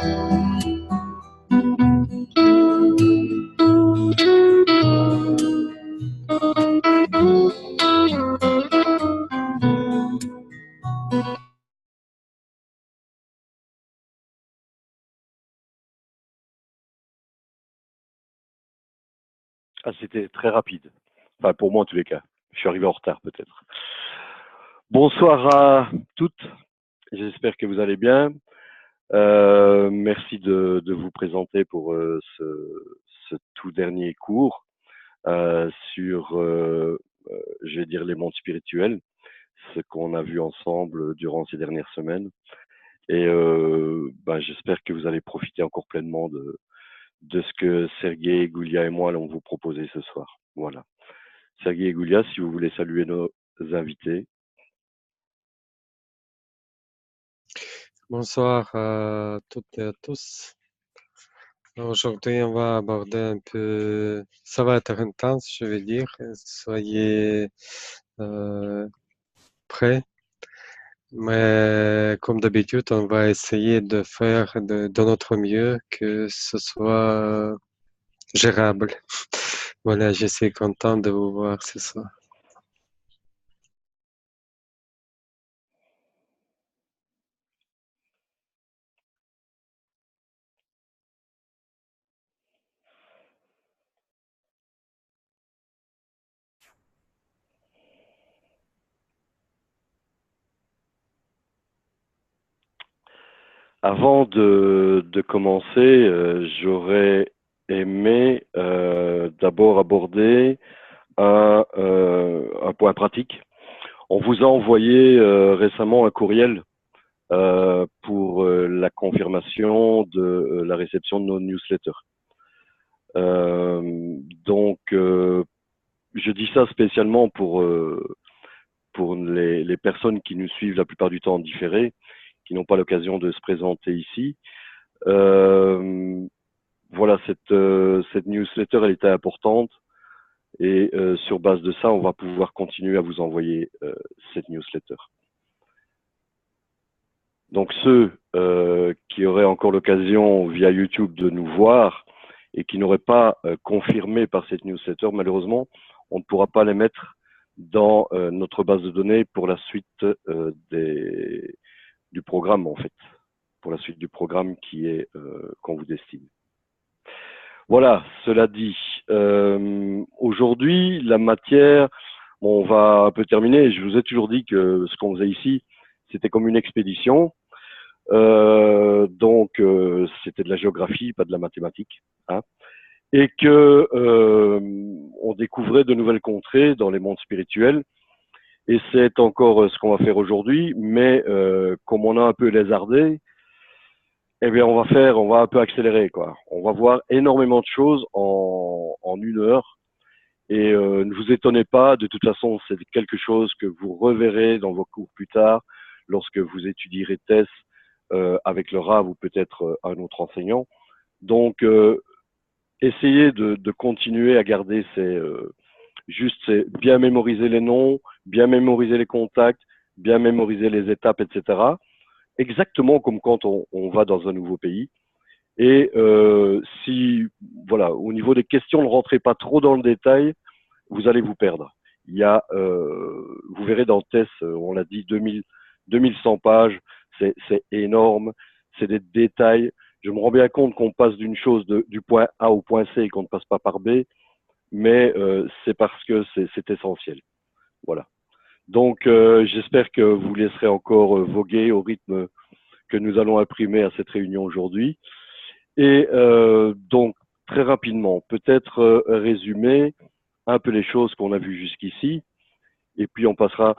Ah, c'était très rapide. Enfin, pour moi, en tous les cas. Je suis arrivé en retard, peut-être. Bonsoir à toutes. J'espère que vous allez bien. Merci de vous présenter pour ce tout dernier cours sur, je vais dire, les mondes spirituels, ce qu'on a vu ensemble durant ces dernières semaines. Et j'espère que vous allez profiter encore pleinement de ce que Sergueï, Goulia et moi allons vous proposer ce soir. Voilà. Sergueï et Goulia, si vous voulez saluer nos invités. Bonsoir à toutes et à tous. Aujourd'hui, on va aborder un peu, ça va être intense, je vais dire. Soyez prêts. Mais comme d'habitude, on va essayer de faire de notre mieux que ce soit gérable. Voilà, je suis content de vous voir ce soir. Avant de commencer, j'aurais aimé d'abord aborder un point pratique. On vous a envoyé récemment un courriel pour la confirmation de la réception de nos newsletters. Donc, je dis ça spécialement pour les personnes qui nous suivent la plupart du temps en différé, qui n'ont pas l'occasion de se présenter ici. Voilà, cette newsletter, elle était importante et sur base de ça, on va pouvoir continuer à vous envoyer cette newsletter. Donc ceux qui auraient encore l'occasion via YouTube de nous voir et qui n'auraient pas confirmé par cette newsletter, malheureusement, on ne pourra pas les mettre dans notre base de données pour la suite du programme, en fait, pour la suite du programme qui est qu'on vous destine. Voilà, cela dit, aujourd'hui, la matière, bon, on va un peu terminer. Je vous ai toujours dit que ce qu'on faisait ici, c'était comme une expédition. Donc, c'était de la géographie, pas de la mathématique. Hein, et que on découvrait de nouvelles contrées dans les mondes spirituels. Et c'est encore ce qu'on va faire aujourd'hui. Mais comme on a un peu lézardé, eh bien, on va un peu accélérer, quoi. On va voir énormément de choses en une heure. Et ne vous étonnez pas, de toute façon, c'est quelque chose que vous reverrez dans vos cours plus tard, lorsque vous étudierez TES avec le RAV ou peut-être un autre enseignant. Donc, essayez de continuer à garder c'est bien mémoriser les noms, bien mémoriser les contacts, bien mémoriser les étapes, etc. Exactement comme quand on va dans un nouveau pays. Et si, voilà, au niveau des questions, ne rentrez pas trop dans le détail, vous allez vous perdre. Il y a, vous verrez dans TES, on l'a dit, 2100 pages, c'est énorme, c'est des détails. Je me rends bien compte qu'on passe d'une chose du point A au point C et qu'on ne passe pas par B, mais c'est parce que c'est essentiel. Voilà. Donc, j'espère que vous laisserez encore voguer au rythme que nous allons imprimer à cette réunion aujourd'hui. Et donc, très rapidement, peut-être résumer un peu les choses qu'on a vues jusqu'ici, et puis on passera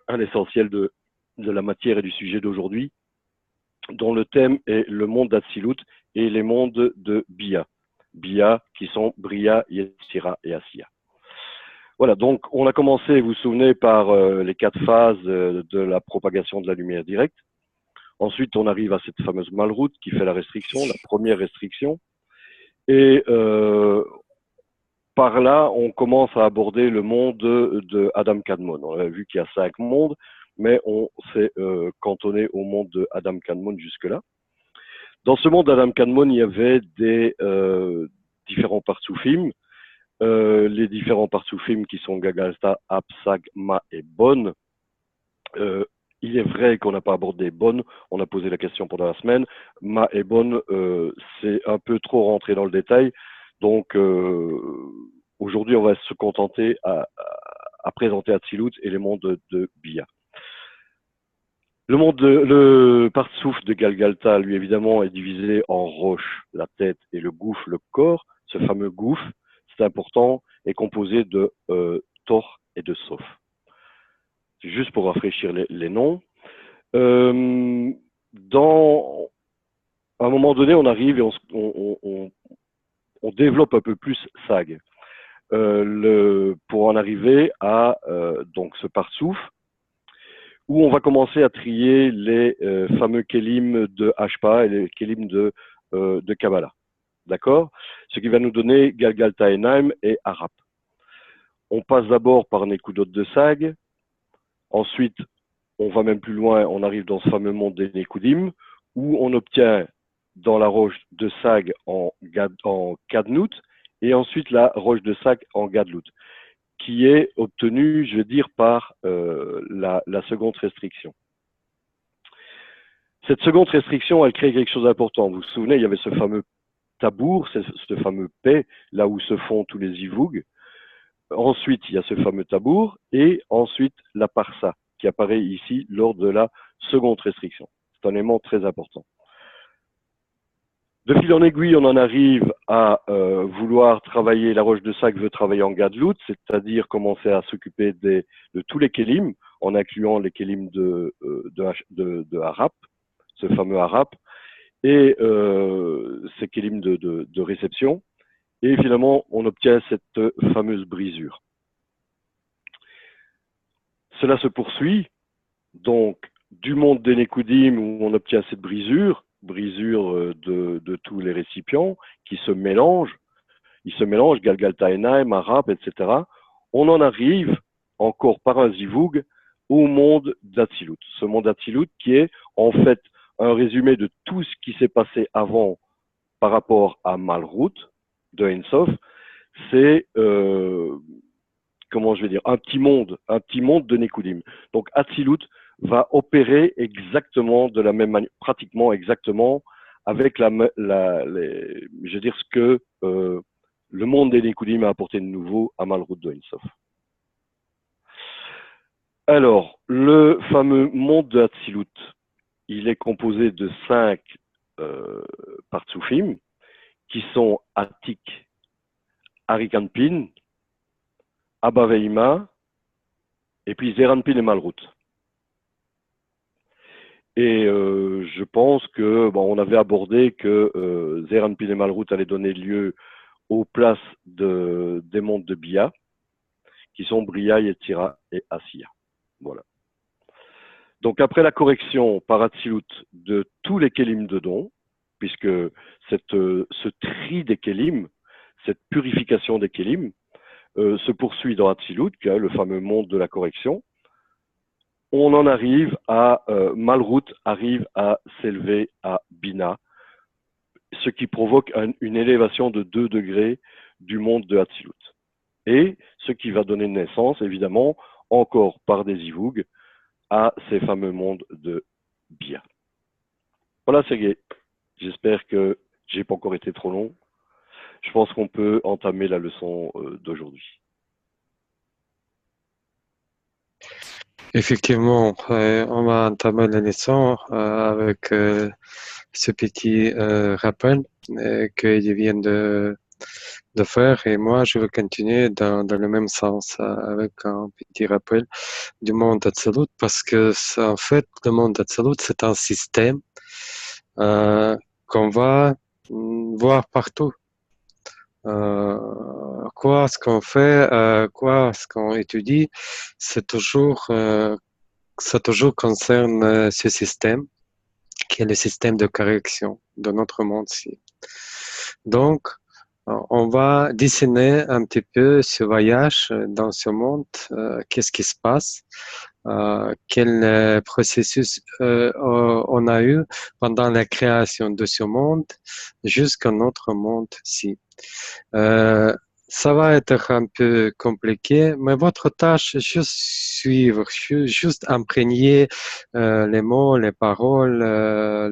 à l'essentiel de la matière et du sujet d'aujourd'hui, dont le thème est le monde d'Atsilut et les mondes de Bia. Bia, qui sont Bria, Yetzira et Asiya. Voilà, donc on a commencé, vous vous souvenez, par les 4 phases de la propagation de la lumière directe. Ensuite, on arrive à cette fameuse Malroute qui fait la restriction, la première restriction. Et par là, on commence à aborder le monde de Adam Kadmon. On a vu qu'il y a 5 mondes, mais on s'est cantonné au monde de Adam Kadmon jusque-là. Dans ce monde d'Adam Kadmon, il y avait des différents Partsoufim. Les différents Partsoufim qui sont Gagalta, Ap, Sag, Ma et Bon. Il est vrai qu'on n'a pas abordé Bon, on a posé la question pendant la semaine. Ma et Bon, c'est un peu trop rentré dans le détail. Donc, aujourd'hui, on va se contenter à présenter Hatzilut et les mondes de Bia. Le Partsouf de Galgalta, lui, évidemment, est divisé en roche, la tête, et le gouffre, le corps. Ce fameux gouffre, c'est important, est composé de Tor et de Sof. C'est juste pour rafraîchir les noms. À un moment donné, on arrive et on développe un peu plus Sag. Pour en arriver à donc ce Partsouf, où on va commencer à trier les fameux Kélim de Hashpa et les Kélim de Kabbalah. D'accord? Ce qui va nous donner Galgalta Enaim et Arap. On passe d'abord par Nekudot de Sag. Ensuite, on va même plus loin, on arrive dans ce fameux monde des Nekudim, où on obtient dans la roche de Sag en Kadnout, et ensuite la roche de Sag en Gadlout, qui est obtenue, je veux dire, par la seconde restriction. Cette seconde restriction, elle crée quelque chose d'important. Vous vous souvenez, il y avait ce fameux tabour, ce fameux paix, là où se font tous les ivougs. Ensuite, il y a ce fameux tabour, et ensuite la parsa, qui apparaît ici lors de la seconde restriction. C'est un élément très important. De fil en aiguille, on en arrive à vouloir travailler, la roche de Sag veut travailler en Gadlout, c'est-à-dire commencer à s'occuper de tous les kélim, en incluant les kélim de Harap, ce fameux Harap, et ces kélim de réception. Et finalement, on obtient cette fameuse brisure. Cela se poursuit, donc, du monde des Nekudim, où on obtient cette brisure de tous les récipients, qui se mélangent. Ils se mélangent, Galgalta Enaim, Arab, etc. On en arrive, encore par un zivoug, au monde d'Hatzilut. Ce monde d'Hatzilut qui est, en fait, un résumé de tout ce qui s'est passé avant par rapport à Malrout, de Ein-Sof. C'est, comment je vais dire, un petit monde de Nekudim. Donc, Hatzilut va opérer exactement de la même manière, pratiquement exactement, avec je veux dire, ce que le monde des Nekudim a apporté de nouveau à Malrout de Ein-Sof. Alors, le fameux monde de Hatzilut, il est composé de 5 Partsoufim, qui sont Atik, Arikanpin, Abba Veima, et puis Zeranpin et Malrout. Et je pense que on avait abordé que Zeranpin et Malrout allaient donner lieu aux places des mondes de Bia, qui sont Bria, Yetzira et Asiya. Voilà. Donc après la correction par Hatzilut de tous les Kélim de don, puisque ce tri des Kélim, cette purification des Kélim, se poursuit dans Hatzilut, qui est le fameux monde de la correction, on en arrive à Malrout arrive à s'élever à Bina, ce qui provoque une élévation de 2 degrés du monde de Hatzilut. Et ce qui va donner naissance, évidemment, encore par des ivougs, à ces fameux mondes de Bia. Voilà, Sergei. J'espère que j'ai pas encore été trop long. Je pense qu'on peut entamer la leçon d'aujourd'hui. Effectivement, on va entamer la leçon avec ce petit rappel qu'il vient de faire, et moi je vais continuer dans le même sens avec un petit rappel du monde d'Hatzilut, parce que en fait le monde d'Hatzilut c'est un système qu'on va voir partout. Quoi ce qu'on fait, quoi ce qu'on étudie, ça toujours concerne ce système qui est le système de correction de notre monde-ci. Donc, on va dessiner un petit peu ce voyage dans ce monde, qu'est-ce qui se passe quel processus on a eu pendant la création de ce monde jusqu'à notre monde-ci. Ça va être un peu compliqué, mais votre tâche est juste suivre, juste imprégner les mots, les paroles,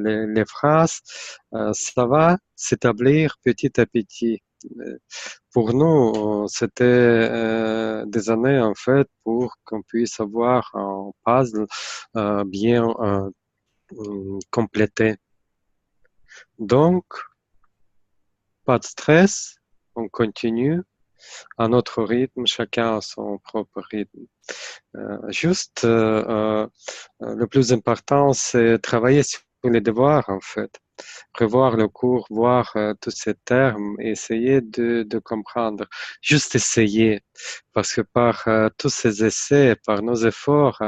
les phrases. Ça va s'établir petit à petit. Pour nous, c'était des années en fait pour qu'on puisse avoir un puzzle bien complété. Donc, pas de stress, on continue à notre rythme, chacun à son propre rythme. Le plus important, c'est travailler sur les devoirs en fait. Revoir le cours, voir tous ces termes, et essayer de comprendre. Juste essayer, parce que par tous ces essais, par nos efforts,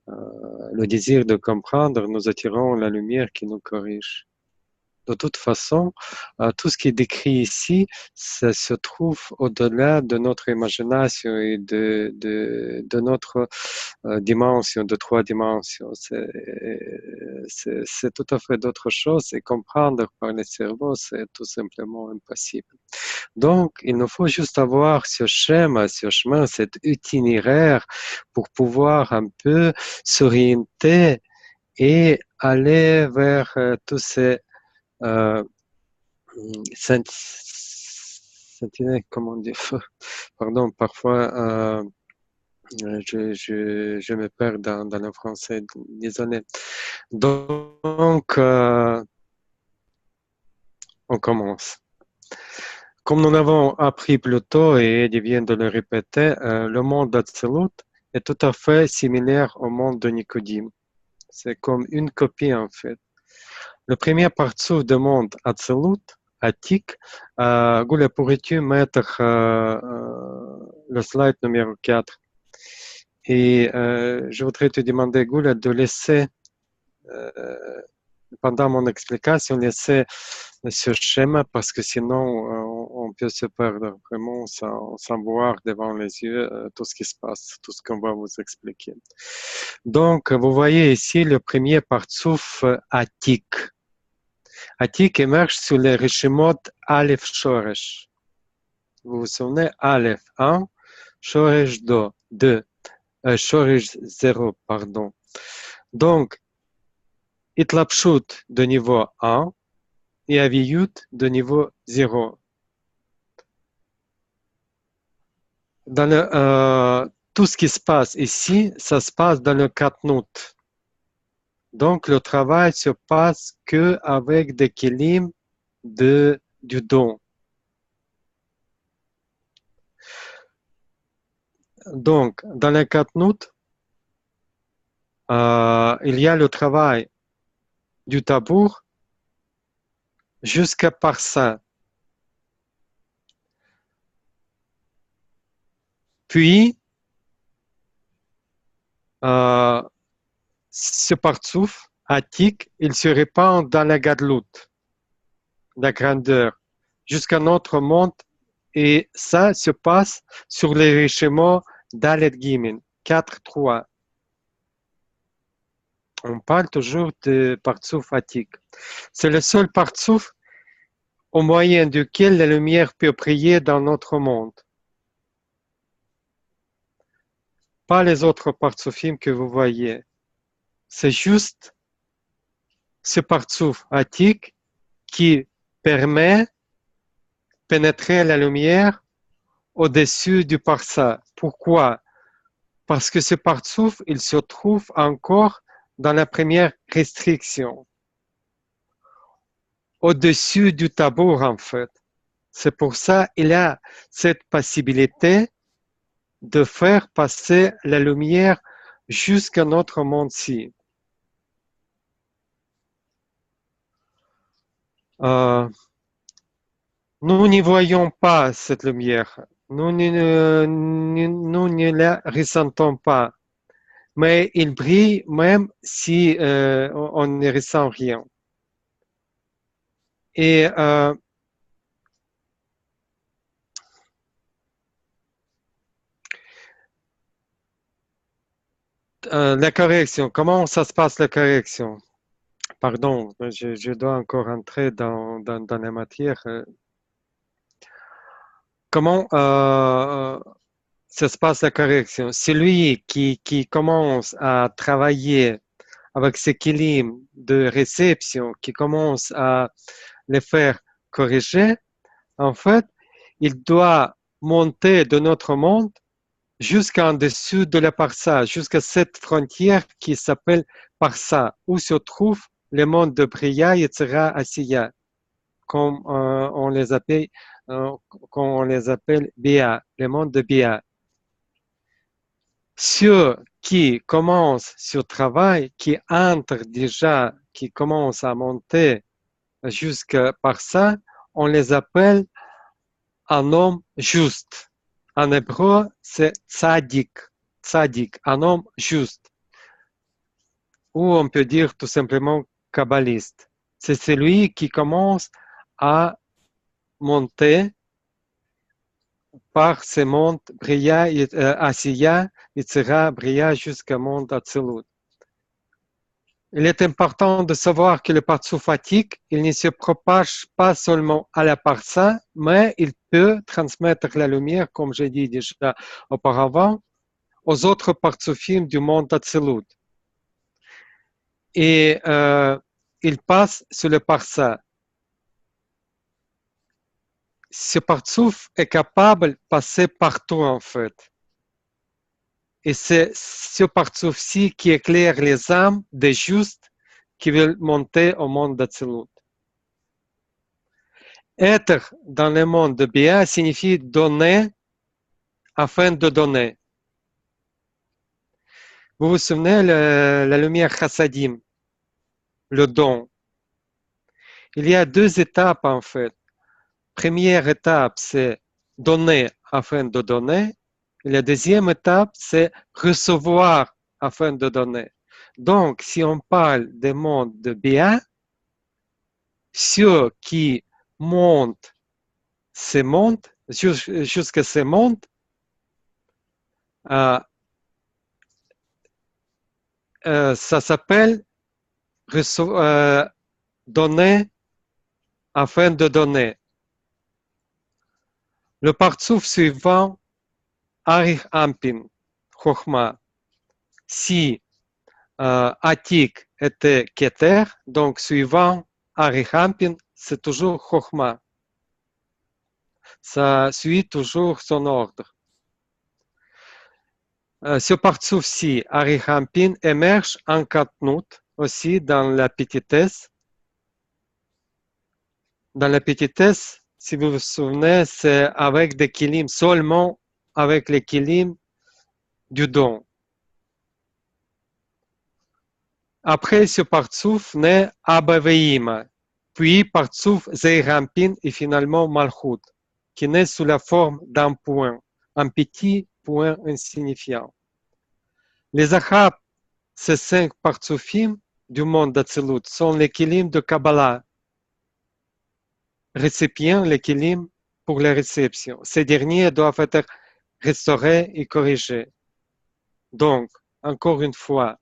le désir de comprendre, nous attirons la lumière qui nous corrige. De toute façon, tout ce qui est décrit ici, ça se trouve au-delà de notre imagination et de notre dimension, de 3 dimensions. C'est tout à fait d'autres choses, et comprendre par le cerveau, c'est tout simplement impossible. Donc, il nous faut juste avoir ce schéma, ce chemin, cet itinéraire pour pouvoir un peu s'orienter et aller vers tous ces euh, comment dire, pardon, parfois je me perds dans le français, désolé. Donc, on commence. Comme nous l'avons appris plus tôt et Eddie vient de le répéter, le monde d'Atzilut est tout à fait similaire au monde de Nicodème. C'est comme une copie en fait. Le premier partout du monde Atzilut, Attic, Gula, pourrais-tu mettre le slide numéro 4? Et je voudrais te demander, Gula, de laisser, pendant mon explication, laisser ce schéma, parce que sinon on peut se perdre vraiment sans voir devant les yeux tout ce qui se passe, tout ce qu'on va vous expliquer. Donc, vous voyez ici le premier partsouf Attic. Attic émerge sous les Rishimot Aleph Shoresh. Vous vous souvenez, Aleph 1, Shoresh 2, Shoresh 0, pardon. Donc, Itlapshut de niveau 1 et Aviyut de niveau 0. Tout ce qui se passe ici, ça se passe dans le Katnout. Donc, le travail se passe qu'avec des kelim du don. Donc, dans le Katnout, il y a le travail du tabour jusqu'à Parsa. Puis, ce partsouf, Attic, il se répand dans la Gadlout, la grandeur, jusqu'à notre monde, et ça se passe sur les richements d'Alet Gimin, 4-3. On parle toujours de partsouf Attic. C'est le seul partsouf au moyen duquel la lumière peut briller dans notre monde. Pas les autres partsoufim que vous voyez. C'est juste ce partsouf Attic qui permet de pénétrer la lumière au-dessus du parsa. Pourquoi? Parce que ce partsouf, il se trouve encore dans la première restriction, au-dessus du tabour en fait. C'est pour ça qu'il a cette possibilité de faire passer la lumière jusqu'à notre monde-ci. Nous n'y voyons pas cette lumière, nous ne la ressentons pas, mais il brille même si on ne ressent rien. Et La correction, comment ça se passe la correction? Pardon, je dois encore entrer dans la matière. Comment ça se passe la correction? Celui qui commence à travailler avec ce équilibre de réception, qui commence à les faire corriger, en fait, il doit monter de notre monde jusqu'en dessous de la Parsa, jusqu'à cette frontière qui s'appelle Parsa, où se trouve le monde de Briya, Yetzira, Asiya, comme on les appelle Bia, le monde de Bia. Ceux qui commencent ce travail, qui entrent déjà, qui commencent à monter jusqu'à Parsa, on les appelle un homme juste. En hébreu, c'est tzadik, tzadik, un homme juste. Ou on peut dire tout simplement kabbaliste. C'est celui qui commence à monter par ce monde Briya, Asiya, Yitzhira, Briya jusqu'au monde Atzilut. Il est important de savoir que le partsouphatique, il ne se propage pas seulement à la parsa, mais il peut transmettre la lumière, comme j'ai dit déjà auparavant, aux autres partsoufim du monde Atzilut. Et il passe sur le parsa. Ce partsouf est capable de passer partout en fait. Et c'est ce partsouf-ci qui éclaire les âmes des justes qui veulent monter au monde d'Atzilut. Être dans le monde de Bia signifie donner afin de donner. Vous vous souvenez la lumière chassadim, le don. Il y a deux étapes en fait. Première étape, c'est donner afin de donner. Et la deuxième étape, c'est recevoir afin de donner. Donc, si on parle des mondes de Bia, ceux qui montent ces mondes, jusqu'à ces mondes, ça s'appelle donner afin de donner. Le partsouf suivant, Arich Ampin, Chochma. Si Atik était Keter, donc suivant Arich Ampin, c'est toujours Chochma. Ça suit toujours son ordre. Ce partsouf-ci, Arich Ampin, émerge en Katnout, aussi dans la petitesse. Dans la petitesse, si vous vous souvenez, c'est avec des kilim, seulement avec les kilim du don. Après ce partsouf naît Abaveima, puis partsouf Zeirampin et finalement Malchut, qui naît sous la forme d'un point, un petit point insignifiant. Les Achab, ces 5 partsoufim du monde d'Atzilut, sont les kilim de Kabbalah, récipients, les kilim pour la réception. Ces derniers doivent être restaurés et corrigés. Donc, encore une fois,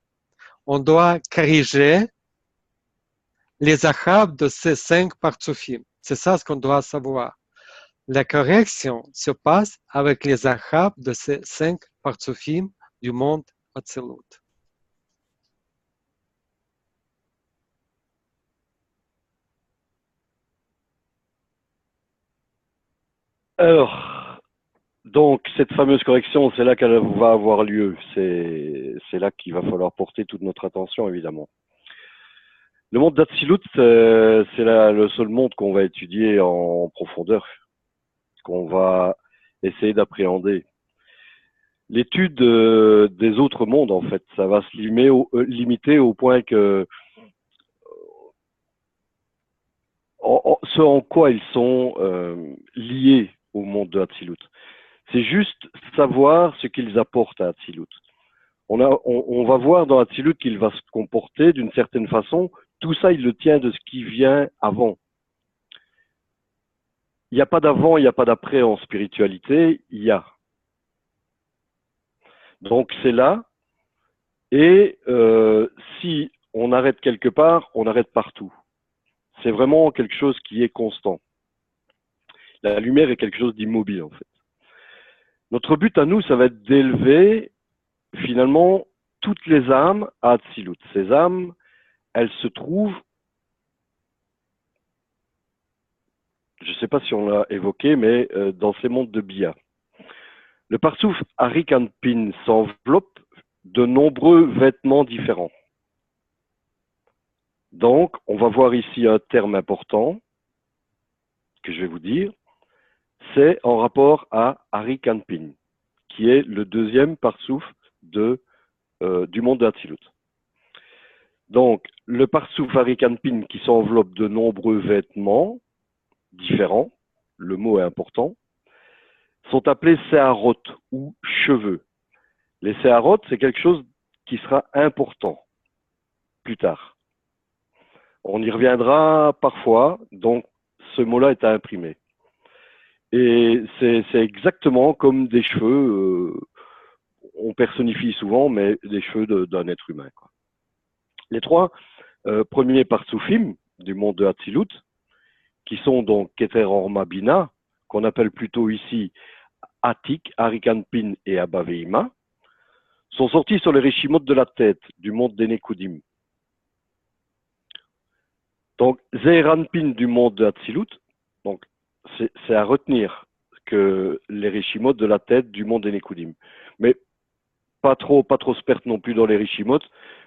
on doit corriger les achab de ces 5 partsoufim. C'est ça ce qu'on doit savoir. La correction se passe avec les achab de ces 5 partsoufim du monde Atzilut. Alors, donc, cette fameuse correction, c'est là qu'elle va avoir lieu. C'est là qu'il va falloir porter toute notre attention, évidemment. Le monde d'Atsilut, c'est le seul monde qu'on va étudier en profondeur, qu'on va essayer d'appréhender. L'étude des autres mondes, en fait, ça va se limiter au point que ce en quoi ils sont liés au monde de Hatzilut. C'est juste savoir ce qu'ils apportent à Hatzilut. On va voir dans Hatzilut qu'il va se comporter d'une certaine façon. Tout ça, il le tient de ce qui vient avant. Il n'y a pas d'avant, il n'y a pas d'après en spiritualité, il y a. Donc c'est là Et si on arrête quelque part, on arrête partout. C'est vraiment quelque chose qui est constant. La lumière est quelque chose d'immobile, en fait. Notre but à nous, ça va être d'élever, finalement, toutes les âmes à Hatzilut. Ces âmes, elles se trouvent, je ne sais pas si on l'a évoqué, mais dans ces mondes de Bia. Le Parsouf Arik Anpin s'enveloppe de nombreux vêtements différents. Donc, on va voir ici un terme important que je vais vous dire. C'est en rapport à Arik Anpin, qui est le deuxième Parsouf du monde de Hatzilut. Donc, le Parsouf Arik Anpin qui s'enveloppe de nombreux vêtements différents, le mot est important, sont appelés séharot ou cheveux. Les séharot, c'est quelque chose qui sera important plus tard. On y reviendra parfois, donc ce mot-là est à imprimer. Et c'est exactement comme des cheveux, on personnifie souvent, mais des cheveux d'un être humain, quoi. Les trois premiers parsoufim du monde de Hatzilut, qui sont donc Keter Orma Bina, qu'on appelle plutôt ici Atik, Arik Anpin et Abba Veima, sont sortis sur les Rishimot de la tête du monde des Nekudim. Donc, Zeir Anpin du monde de Hatzilut, donc c'est à retenir que les Rishimot de la tête du monde des Nekudim. Mais pas trop se perdre non plus dans les Rishimot,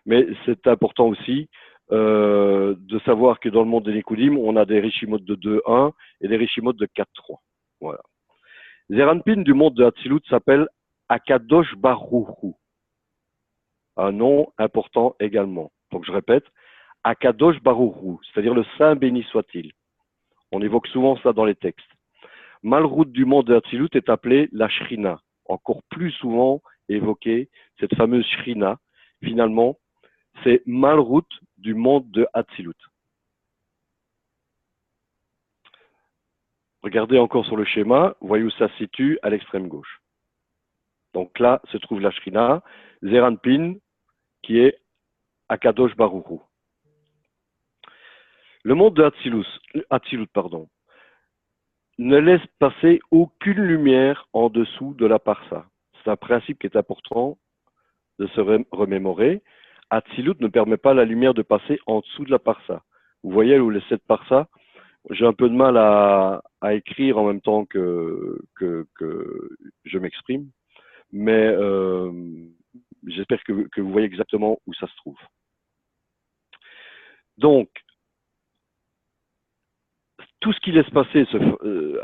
mais c'est important aussi de savoir que dans le monde des Nekudim, on a des Rishimot de 2-1 et des Rishimot de 4-3. Voilà. Zeir Anpin du monde de Hatzilut s'appelle Akadosh Baruchu. Un nom important également. Donc je répète, Akadosh Baruchu, c'est-à-dire le Saint béni soit-il. On évoque souvent ça dans les textes. Malrout du monde de Hatzilut est appelée la Shrina, encore plus souvent évoquée, cette fameuse Shrina. Finalement, c'est Malrout du monde de Hatzilut. Regardez encore sur le schéma, voyez où ça se situe à l'extrême gauche. Donc là se trouve la Shrina, Zeir Anpin, qui est Akadosh Baruchu. Le monde de Hatzilut, ne laisse passer aucune lumière en dessous de la parsa. C'est un principe qui est important de se remémorer. Hatzilut ne permet pas à la lumière de passer en dessous de la parsa. Vous voyez où les 7 parsas, j'ai un peu de mal à écrire en même temps que je m'exprime, mais j'espère que vous voyez exactement où ça se trouve. Donc, tout ce qui laisse passer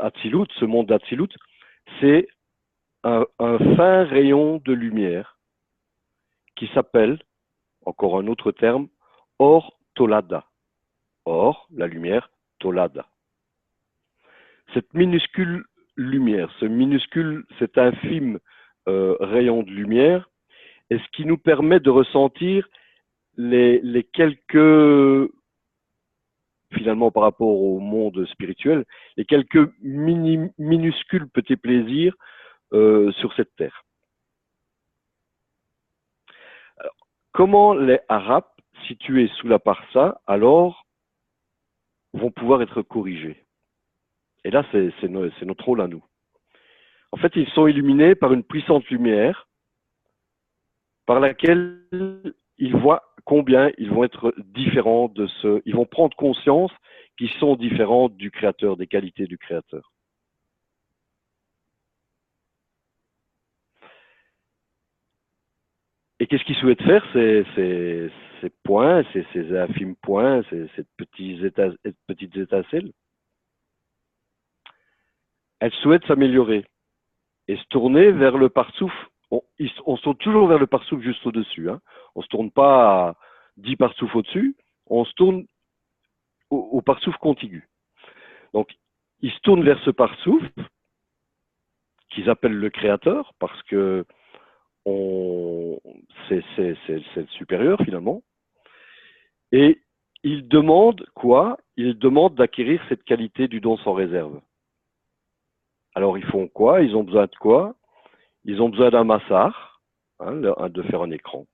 Hatzilut, ce monde d'Hatzilut, c'est un fin rayon de lumière qui s'appelle, encore un autre terme, Or Tolada. Or, la lumière, Tolada. Cette minuscule lumière, cet infime rayon de lumière, est ce qui nous permet de ressentir les quelques, finalement par rapport au monde spirituel, les quelques minuscules petits plaisirs sur cette terre. Alors, comment les Arabes situés sous la parsa, alors, vont pouvoir être corrigés? Et là, c'est notre rôle à nous. En fait, ils sont illuminés par une puissante lumière par laquelle ils voient combien ils vont être différents de ce... Ils vont prendre conscience qu'ils sont différents du Créateur, des qualités du Créateur. Et qu'est-ce qu'ils souhaitent faire, ces points, ces infimes points, ces petites étincelles? Elles souhaitent s'améliorer et se tourner vers le parsouf. On se tourne toujours vers le parsouf juste au-dessus. Hein. On ne se tourne pas à 10 parsoufs au-dessus, on se tourne au parsouf contigu. Donc, ils se tournent vers ce parsouf qu'ils appellent le Créateur parce que c'est le supérieur finalement. Et ils demandent quoi? Ils demandent d'acquérir cette qualité du don sans réserve. Alors ils font quoi? Ils ont besoin de quoi? Ils ont besoin d'un massar, hein, de faire un écran.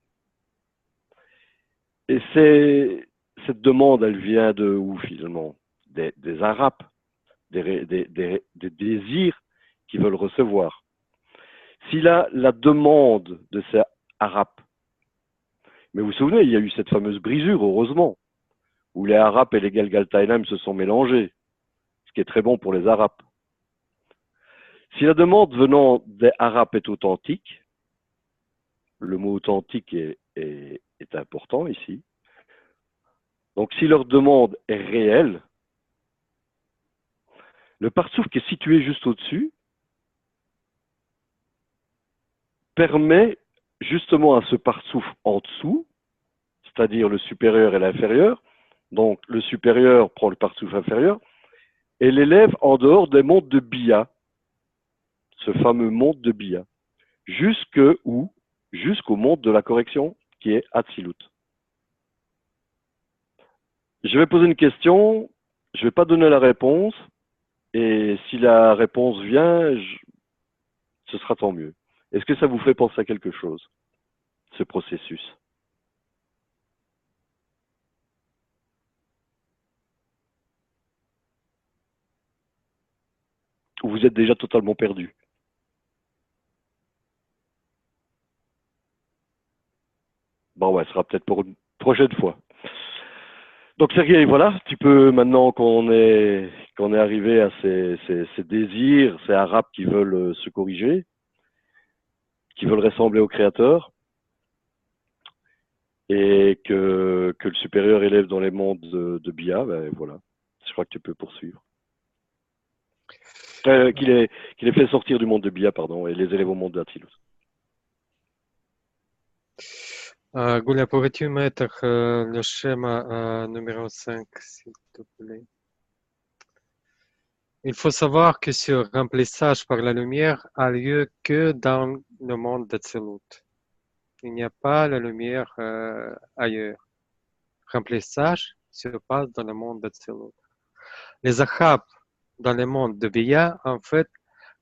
Et cette demande, elle vient de où finalement? Des Arabes, des désirs qui veulent recevoir. Si la demande de ces Arabes, mais vous vous souvenez, il y a eu cette fameuse brisure, heureusement, où les Arabes et les Galgaltaïnam se sont mélangés, ce qui est très bon pour les Arabes. Si la demande venant des Arabes est authentique, le mot authentique est important ici. Donc si leur demande est réelle, le Partsouf qui est situé juste au-dessus permet justement à ce Partsouf en dessous, c'est-à-dire le supérieur et l'inférieur, donc le supérieur prend le Partsouf inférieur, et l'élève en dehors des mondes de Bia, ce fameux monde de Bia, jusqu'au monde de la correction qui est Hatzilut. Je vais poser une question, je ne vais pas donner la réponse, et si la réponse vient, ce sera tant mieux. Est-ce que ça vous fait penser à quelque chose, ce processus? Ou vous êtes déjà totalement perdu? Bon, ouais, ce sera peut-être pour une prochaine fois. Donc Sergueï, voilà, tu peux maintenant qu'on est arrivé à ces désirs, ces Arabes qui veulent se corriger, qui veulent ressembler au Créateur, et que le supérieur élève dans les mondes de Bia, ben voilà, je crois que tu peux poursuivre. Qu'il ait fait sortir du monde de Bia, pardon, et les élèves au monde d'Attilus. Goulia, pourrais-tu mettre le schéma numéro 5, s'il te plaît? Il faut savoir que ce remplissage par la lumière a lieu que dans le monde d'Atzilut. Il n'y a pas la lumière ailleurs. Remplissage se passe dans le monde d'Atzilut. Les Ahab dans le monde de Bia, en fait,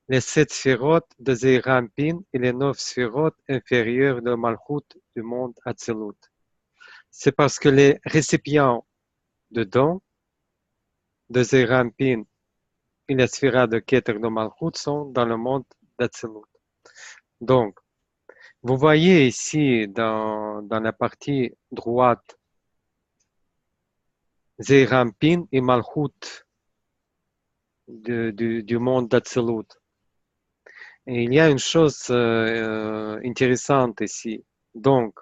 les 7 sphérotes de Zeirampin et les 9 sphérotes inférieures de Malchut du monde Atzilut. C'est parce que les récipients de dons de Zeirampin et la sphère de Keter de Malchut sont dans le monde d'Atzilut. Donc, vous voyez ici dans la partie droite Zeirampin et Malchut du monde d'Atzilut. Et il y a une chose intéressante ici. Donc,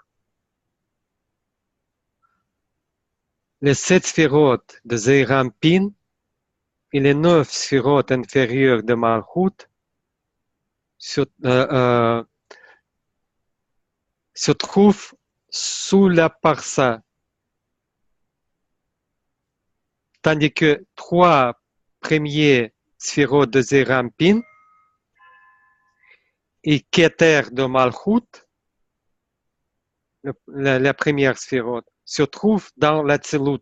les 7 sphérotes de Zeirampin et les 9 sphérotes inférieures de Malchut se trouvent sous la parsa. Tandis que 3 premiers sphérotes de Zeirampin et Keter de Malchut, la première sphérote, se trouvent dans l'Atzilut.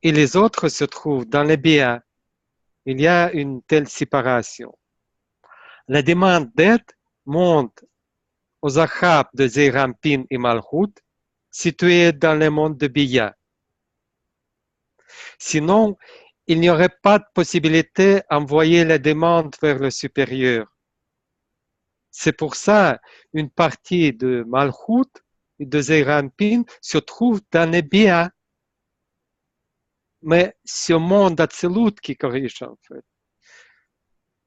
Et les autres se trouvent dans les Bia. Il y a une telle séparation. La demande d'aide monte aux Ahab de Zeirampin et Malchut, situés dans le monde de Bia. Sinon, il n'y aurait pas de possibilité d'envoyer la demande vers le supérieur. C'est pour ça une partie de Malchut et de Zeirampin se trouve dans les Bia. Mais c'est le monde d'Atzilut qui corrige en fait.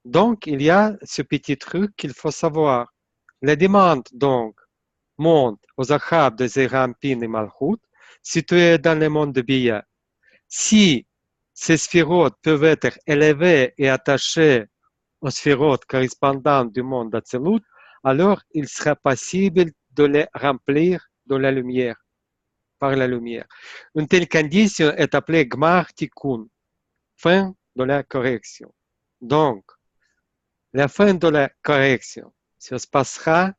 Donc, il y a ce petit truc qu'il faut savoir. La demande, donc, monte aux Ahab de Zeirampin et Malchut, situés dans le monde de Bia. Si ces sphérotes peuvent être élevées et attachées aux sphérotes correspondantes du monde d'Atzilut, alors il sera possible de les remplir de la lumière, par la lumière. Une telle condition est appelée Gmar Tikkun, fin de la correction. Donc, la fin de la correction, ça se passera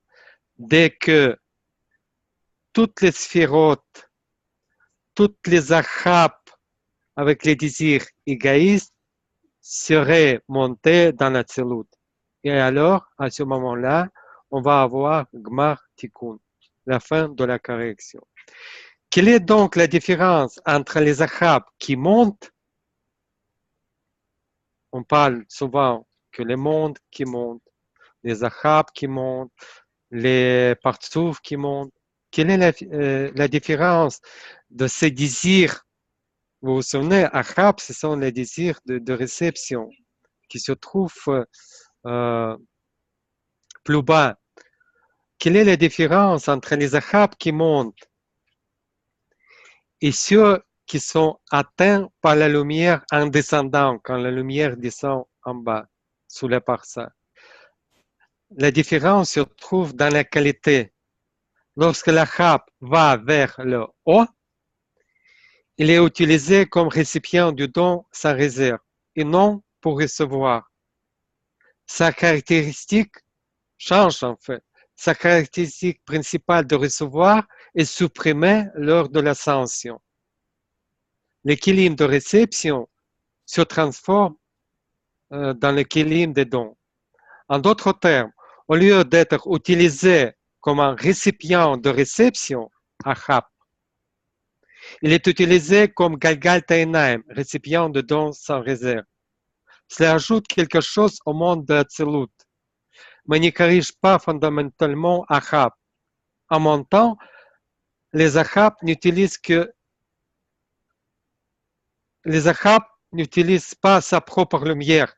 dès que toutes les sphérotes, toutes les Ahab avec les désirs égoïstes seraient montées dans l'Atzilut. Et alors, à ce moment-là, on va avoir Gmar Tikkun. la fin de la correction. Quelle est donc la différence entre les arabes qui montent? On parle souvent que les mondes qui montent, les arabes qui montent, les partsouf qui montent. Quelle est la différence de ces désirs? Vous vous souvenez, arabes, ce sont les désirs de réception qui se trouvent plus bas. Quelle est la différence entre les arabes qui montent et ceux qui sont atteints par la lumière en descendant, quand la lumière descend en bas, sous la parsa? La différence se trouve dans la qualité. Lorsque l'arabe va vers le haut, il est utilisé comme récipient du don sans réserve et non pour recevoir. Sa caractéristique change en fait. Sa caractéristique principale de recevoir est supprimée lors de l'ascension. L'équilibre de réception se transforme dans l'équilibre des dons. En d'autres termes, au lieu d'être utilisé comme un récipient de réception, Achab, il est utilisé comme Galgal Tainaim, récipient de dons sans réserve. Cela ajoute quelque chose au monde de Tzilut, mais ne corrige pas fondamentalement Achab. En montant, les Achab n'utilisent pas sa propre lumière,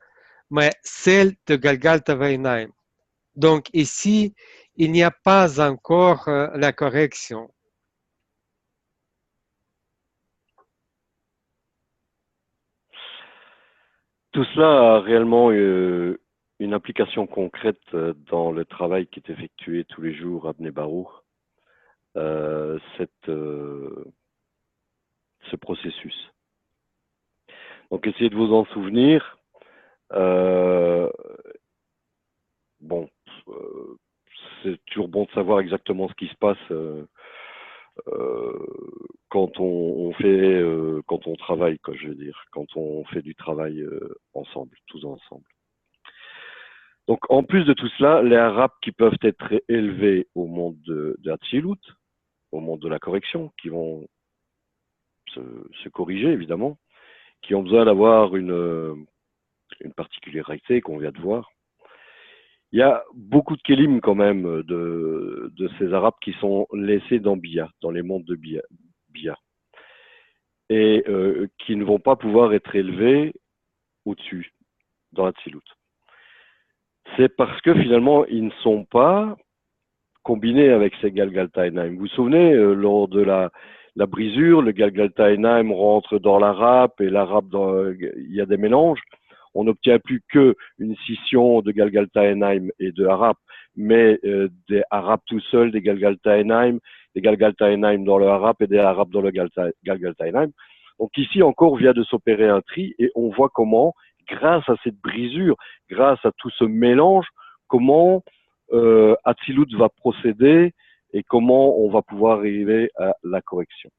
mais celle de Galgal Tainaim. Donc ici, il n'y a pas encore la correction. Tout cela a réellement une application concrète dans le travail qui est effectué tous les jours à Bnei Baruch, ce processus. Donc essayez de vous en souvenir. Bon, c'est toujours bon de savoir exactement ce qui se passe quand on travaille, quoi, je veux dire, quand on fait du travail ensemble, tous ensemble. Donc, en plus de tout cela, les arabes qui peuvent être élevés au monde de Hatzilut, au monde de la correction, qui vont se corriger, évidemment, qui ont besoin d'avoir une particularité qu'on vient de voir. Il y a beaucoup de kélim quand même de ces arabes qui sont laissés dans Bia, dans les mondes de Bia, et qui ne vont pas pouvoir être élevés au-dessus, dans Hatzilut. C'est parce que finalement, ils ne sont pas combinés avec ces Galgalta Enaim. Vous vous souvenez, lors de la brisure, le Galgalta Enaim rentre dans l'arabe et l'arabe, il y a des mélanges. On n'obtient plus qu'une scission de Galgalta Enaim et de arabe, mais des arabes tout seuls, des Galgalta Enaim, des Galgalta Enaim dans le arabe et des arabes dans le Galgalta Enaim. Donc ici encore vient de s'opérer un tri et on voit comment, grâce à cette brisure, grâce à tout ce mélange, comment Hatzilut va procéder et comment on va pouvoir arriver à la correction.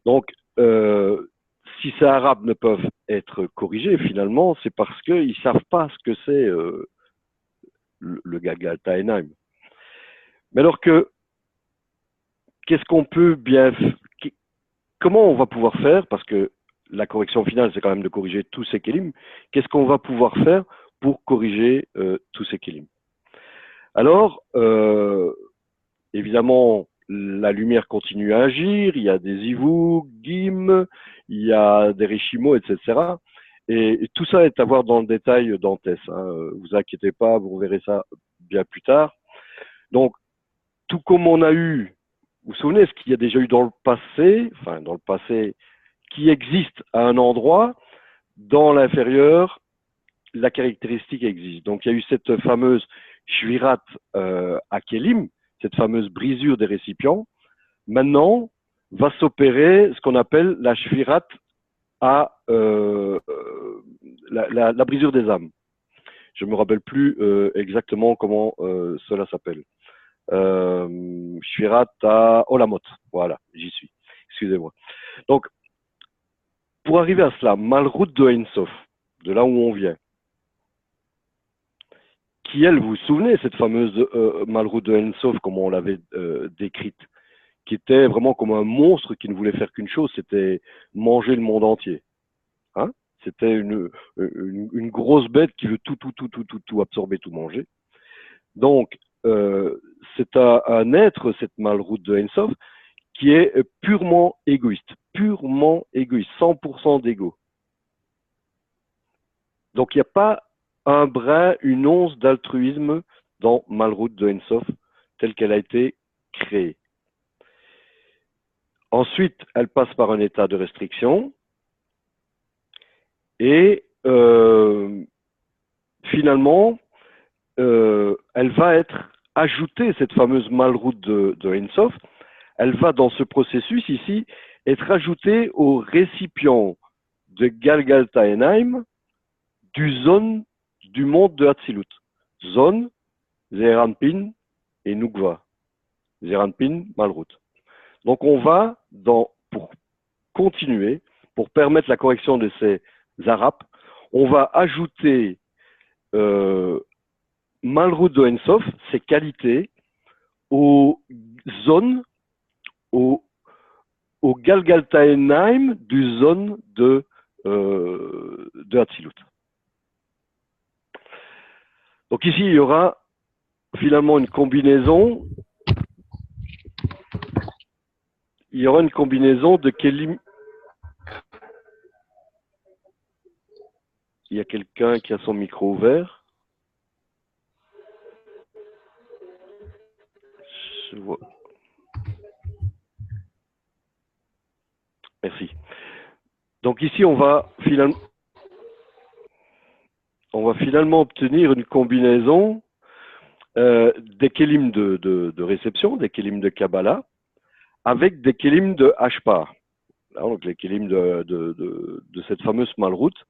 Donc, si ces arabes ne peuvent être corrigés, finalement, c'est parce qu'ils ne savent pas ce que c'est le Galgalta Enaim. Mais alors qu'est-ce qu'on peut bien... Comment on va pouvoir faire, parce que la correction finale, c'est quand même de corriger tous ces kélim, qu'est-ce qu'on va pouvoir faire pour corriger tous ces kélim? Alors, évidemment, la lumière continue à agir, il y a des ivou, gim, il y a des rishimo, etc. Et tout ça est à voir dans le détail dans Tess. Vous inquiétez pas, vous verrez ça bien plus tard. Donc, tout comme on a eu, vous vous souvenez, ce qu'il y a déjà eu dans le passé, qui existe à un endroit, dans l'inférieur, la caractéristique existe. Donc, il y a eu cette fameuse shvirat à Kélim, cette fameuse brisure des récipients. Maintenant, va s'opérer ce qu'on appelle la shvirat à la brisure des âmes. Je ne me rappelle plus exactement comment cela s'appelle. Shvirat à Olamot. Voilà, j'y suis. Excusez-moi. Donc, pour arriver à cela, Malrout de Ein Sof, de là où on vient, qui, elle, vous vous souvenez, cette fameuse Malroute de Ensof, comme on l'avait décrite, qui était vraiment comme un monstre qui ne voulait faire qu'une chose, c'était manger le monde entier. Hein, c'était une grosse bête qui veut tout absorber, tout manger. Donc, c'est un être, cette Malroute de Ensof, qui est purement égoïste, 100% d'égo. Donc, il n'y a pas un brin, une once d'altruisme dans Malroute de Ensof, telle qu'elle a été créée. Ensuite, elle passe par un état de restriction et finalement, elle va être ajoutée, cette fameuse Malroute de Ensof, elle va dans ce processus ici être ajoutée au récipient de Galgaltaenheim du zone du monde de Hatzilut. Zone, Zeranpin et Nukva. Zeranpin, Malroute. Donc on va, pour continuer, pour permettre la correction de ces arabes, on va ajouter Malroute de Ensof, ses qualités, aux zones, au Galgaltaenheim du zone de Hatzilut. Donc ici, il y aura finalement une combinaison. Il y aura une combinaison de Kelim. Il y a quelqu'un qui a son micro ouvert. Je vois. Merci. Donc ici, on va finalement obtenir une combinaison des kelim de réception, des kelim de Kabbalah, avec des kelim de Hashpar. Donc les kelim de cette fameuse Malroute.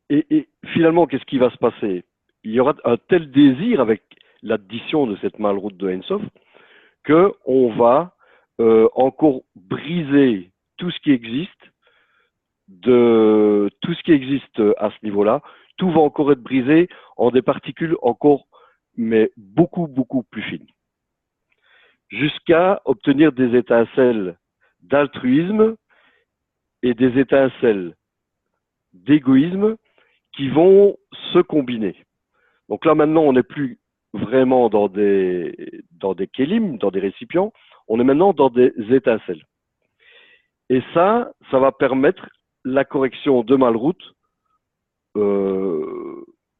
Et finalement, qu'est-ce qui va se passer? Il y aura un tel désir avec l'addition de cette Malroute de Ensof qu'on va encore briser tout ce qui existe, à ce niveau-là. Tout va encore être brisé en des particules encore, mais beaucoup plus fines, jusqu'à obtenir des étincelles d'altruisme et des étincelles d'égoïsme qui vont se combiner. Donc là maintenant, on n'est plus vraiment dans des kélim, dans des récipients, on est maintenant dans des étincelles. Et ça va permettre la correction de Malroute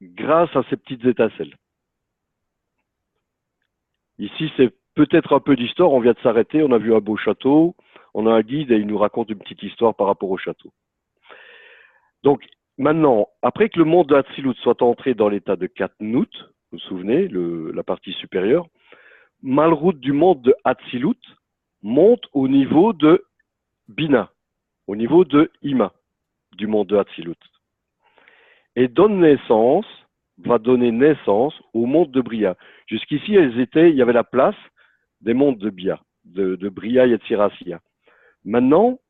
grâce à ces petites étincelles. Ici, c'est peut-être un peu d'histoire, on vient de s'arrêter, on a vu un beau château, on a un guide et il nous raconte une petite histoire par rapport au château. Donc, maintenant, après que le monde de Hatzilut soit entré dans l'état de Katnout, vous vous souvenez, la partie supérieure, Malroute du monde de Hatzilut monte au niveau de Bina, au niveau de Ima, du monde de Hatzilut. Et va donner naissance au monde de Bria. Jusqu'ici, il y avait la place des mondes de Bia, de Bria et Tzirasia. Maintenant,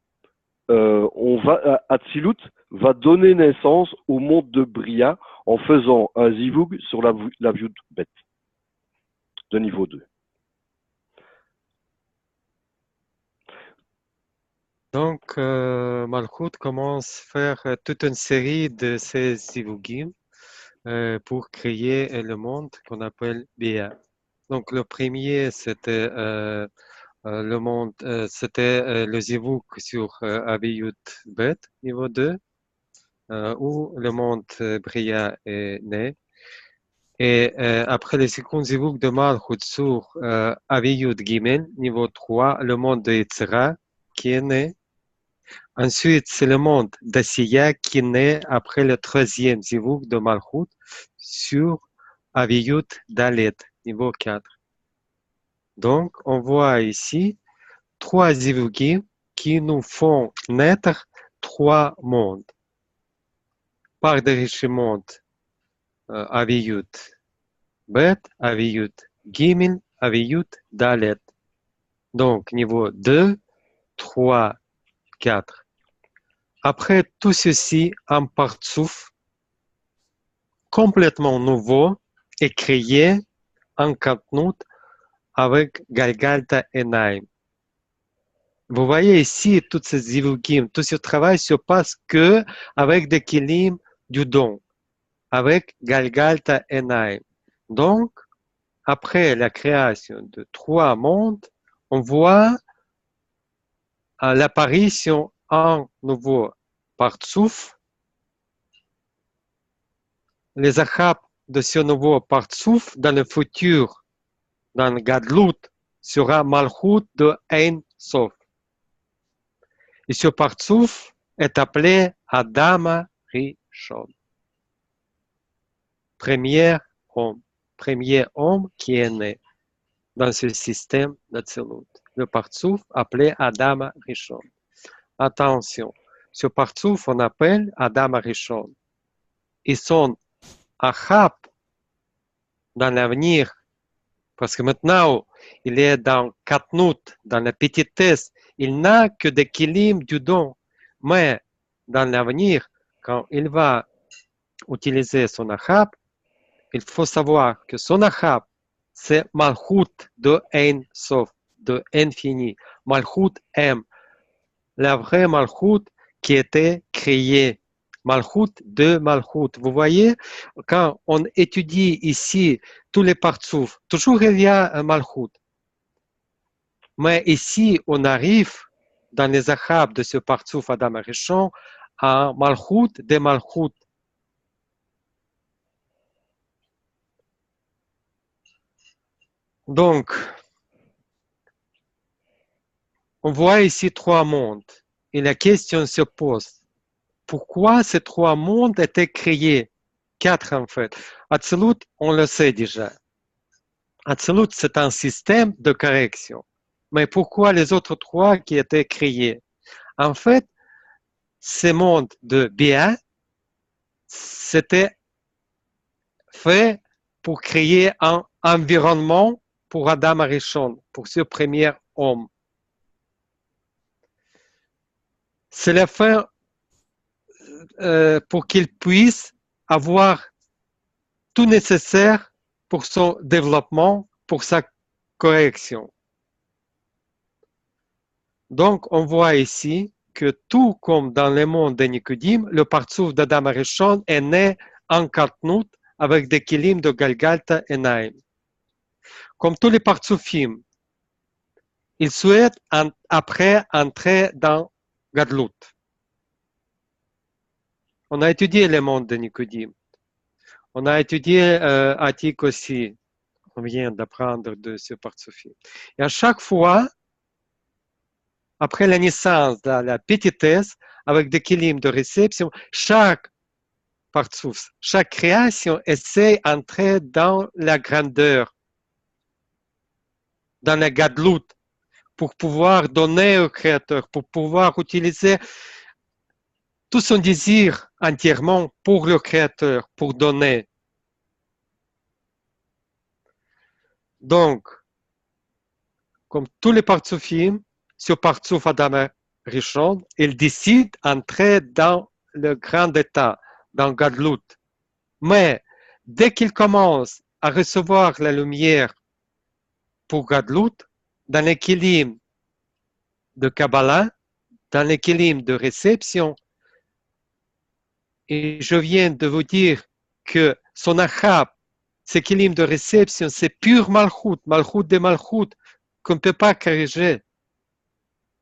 Hatzilut va donner naissance au monde de Bria en faisant un zivug sur la vue bête de niveau 2. Donc, Malchut commence à faire toute une série de ces zivugim pour créer le monde qu'on appelle Bia. Donc, le premier, c'était le monde, c'était le zivug sur Abiyut Bet, niveau 2, où le monde Bria est né. Et après le second zivug de Malchut sur Abiyut Gimel, niveau 3, le monde de Yitzhara qui est né. Ensuite, c'est le monde d'Asiya qui naît après le troisième zivug de Malchut sur Aviyut Dalet, niveau 4. Donc, on voit ici 3 zivugim qui nous font naître 3 mondes. Par dérichement Aviyut Bet, Aviyut Gimel, Aviyut Dalet. Donc, niveau 2, 3, 4. Après tout ceci, un partsouf complètement nouveau est créé en Katnout avec Galgalta Enaim. Vous voyez ici, toutes ces ivugim, tout ce travail se passe que avec des kilim du don, avec Galgalta Enaim. Donc, après la création de 3 mondes, on voit l'apparition en nouveau partsouf. Les achab de ce nouveau partsouf dans le futur, dans le Gadlut, sera Malchut de Ein Sof. Et ce partsouf est appelé Adama Rishon. Premier homme qui est né dans ce système d'Atzilut. Le partsouf appelé Adama Rishon. Attention, ce partsouf on appelle Adama Rishon. Et son achab dans l'avenir, parce que maintenant il est dans Katnout, dans la petitesse, il n'a que des kilim du don. Mais dans l'avenir, quand il va utiliser son achab, il faut savoir que son achab, c'est Malchut de Ein Sof, de infini. Malchut M, la vraie Malchut qui était créée. Malchut de Malchut. Vous voyez, quand on étudie ici tous les partsouf, toujours il y a un Malchut. Mais ici, on arrive dans les achab de ce partsouf Adam Arishon à Malchut de Malchut. Donc, on voit ici 3 mondes. Et la question se pose, pourquoi ces 3 mondes étaient créés? 4 en fait. Atzilut, on le sait déjà. Atzilut, c'est un système de correction. Mais pourquoi les autres 3 qui étaient créés? En fait, ces mondes de Bia, c'était fait pour créer un environnement pour Adam Arishon, pour ce premier homme. C'est la fin pour qu'il puisse avoir tout nécessaire pour son développement, pour sa correction. Donc, on voit ici que tout comme dans le monde de Nicodim, le partsouf d'Adam Arishon est né en Katnout avec des kilim de Galgalta et Naim. Comme tous les partsoufim, ils souhaitent après entrer dans Gadlut. On a étudié le monde de Nicodim. On a étudié Atik aussi. On vient d'apprendre de ce partsoufim. Et à chaque fois, après la naissance de la petitesse, avec des kilim de réception, chaque partsouf, chaque création essaie d'entrer dans la grandeur, dans la gadlut, pour pouvoir donner au Créateur, pour pouvoir utiliser tout son désir entièrement pour le Créateur, pour donner. Donc, comme tous les partsoufim, ce partsouf Adam Rishon, il décide d'entrer dans le grand état, dans Gadlut. Mais dès qu'il commence à recevoir la lumière pour Gadlut, dans l'équilibre de Kabbalah, dans l'équilibre de réception, et je viens de vous dire que son achab, ce équilibre de réception, c'est pur malchut, malchut de malchut, qu'on ne peut pas corriger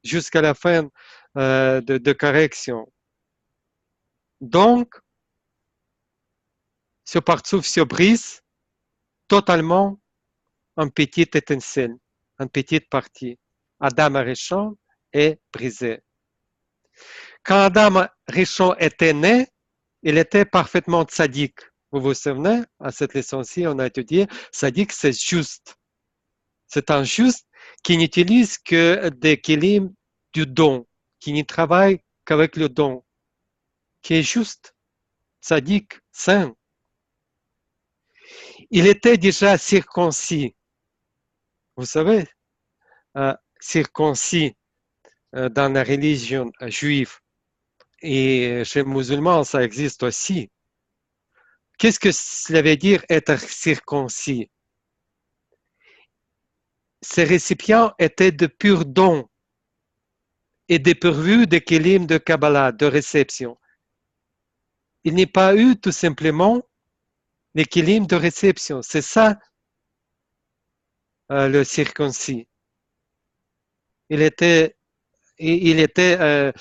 jusqu'à la fin de correction. Donc, ce partsouf se brise totalement en petite étincelle, en petite partie. Adam Arishon est brisé. Quand Adam Arishon était né, il était parfaitement tzaddik. Vous vous souvenez, à cette leçon-ci, on a étudié, tzaddik, c'est juste. C'est un juste qui n'utilise que des kilim du don, qui ne travaille qu'avec le don, qui est juste, tzaddik, saint. Il était déjà circoncis. Vous savez, circoncis dans la religion juive. Et chez les musulmans, ça existe aussi. Qu'est-ce que cela veut dire être circoncis? Ces récipients étaient de purs dons et dépourvus de kélim de Kabbalah, de réception. Il n'y a pas eu tout simplement les kélim de réception. C'est ça le circoncis. Il était, il était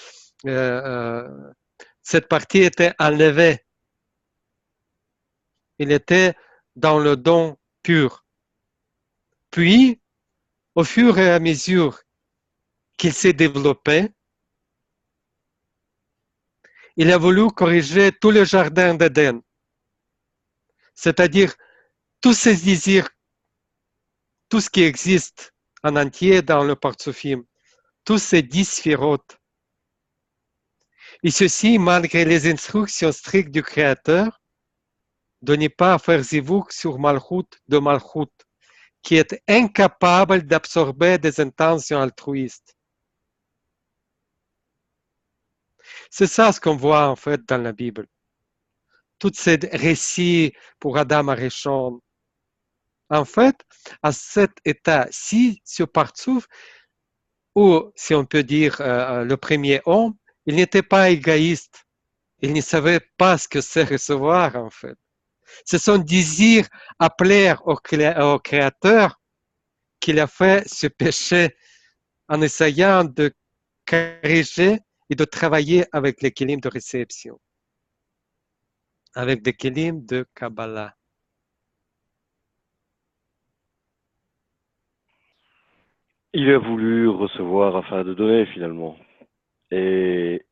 cette partie était enlevée. Il était dans le don pur. Puis, au fur et à mesure qu'il s'est développé, il a voulu corriger tout le jardin d'Éden, c'est-à-dire tous ces désirs, tout ce qui existe en entier dans le Partsufim, tous ces 10 sphérotes. Et ceci malgré les instructions strictes du Créateur de ne pas faire zivouk sur Malchut de Malchut, qui est incapable d'absorber des intentions altruistes. C'est ça ce qu'on voit en fait dans la Bible. Tous ces récits pour Adam Arishon. En fait, à cet état, si ce partsouf, ou si on peut dire le premier homme, il n'était pas égoïste. Il ne savait pas ce que c'est recevoir en fait. C'est son désir à plaire au Créateur qu'il a fait ce péché en essayant de corriger et de travailler avec les kélim de réception, avec des kélim de Kabbalah. Il a voulu recevoir afin de donner finalement. Et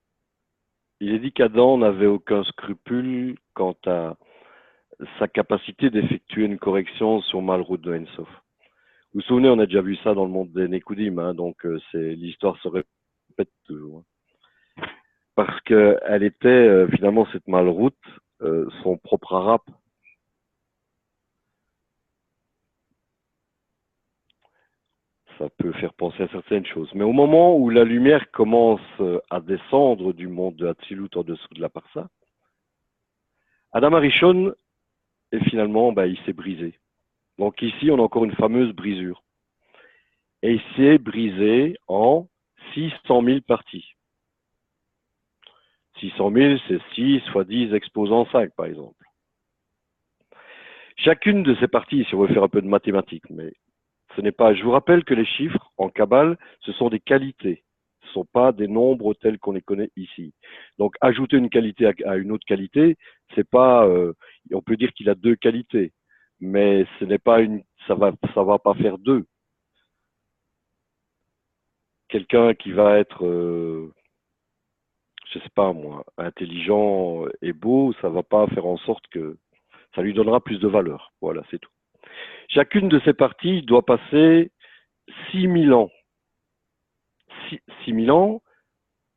il est dit qu'Adam n'avait aucun scrupule quant à sa capacité d'effectuer une correction sur Malroute de Ensof. Vous vous souvenez, on a déjà vu ça dans le monde des Nekoudim, hein, donc l'histoire se répète toujours. Parce qu'elle était finalement cette Malroute, son propre arabe. Ça peut faire penser à certaines choses. Mais au moment où la lumière commence à descendre du monde de Hatzilut en dessous de la Parsa, Adam Arishon, et finalement, il s'est brisé. Donc ici, on a encore une fameuse brisure. Et il s'est brisé en 600 000 parties. 600 000, c'est 6 fois 10 exposant 5, par exemple. Chacune de ces parties, si on veut faire un peu de mathématiques, mais ce n'est pas. Je vous rappelle que les chiffres en Kabbale, ce sont des qualités. Ce ne sont pas des nombres tels qu'on les connaît ici. Donc, ajouter une qualité à une autre qualité, c'est pas. On peut dire qu'il a deux qualités, mais ce n'est pas une. Ça va pas faire deux. Quelqu'un qui va être, je sais pas moi, intelligent et beau, ça va pas faire en sorte que ça lui donnera plus de valeur. Voilà, c'est tout. Chacune de ces parties doit passer 6000 ans. 6000 ans,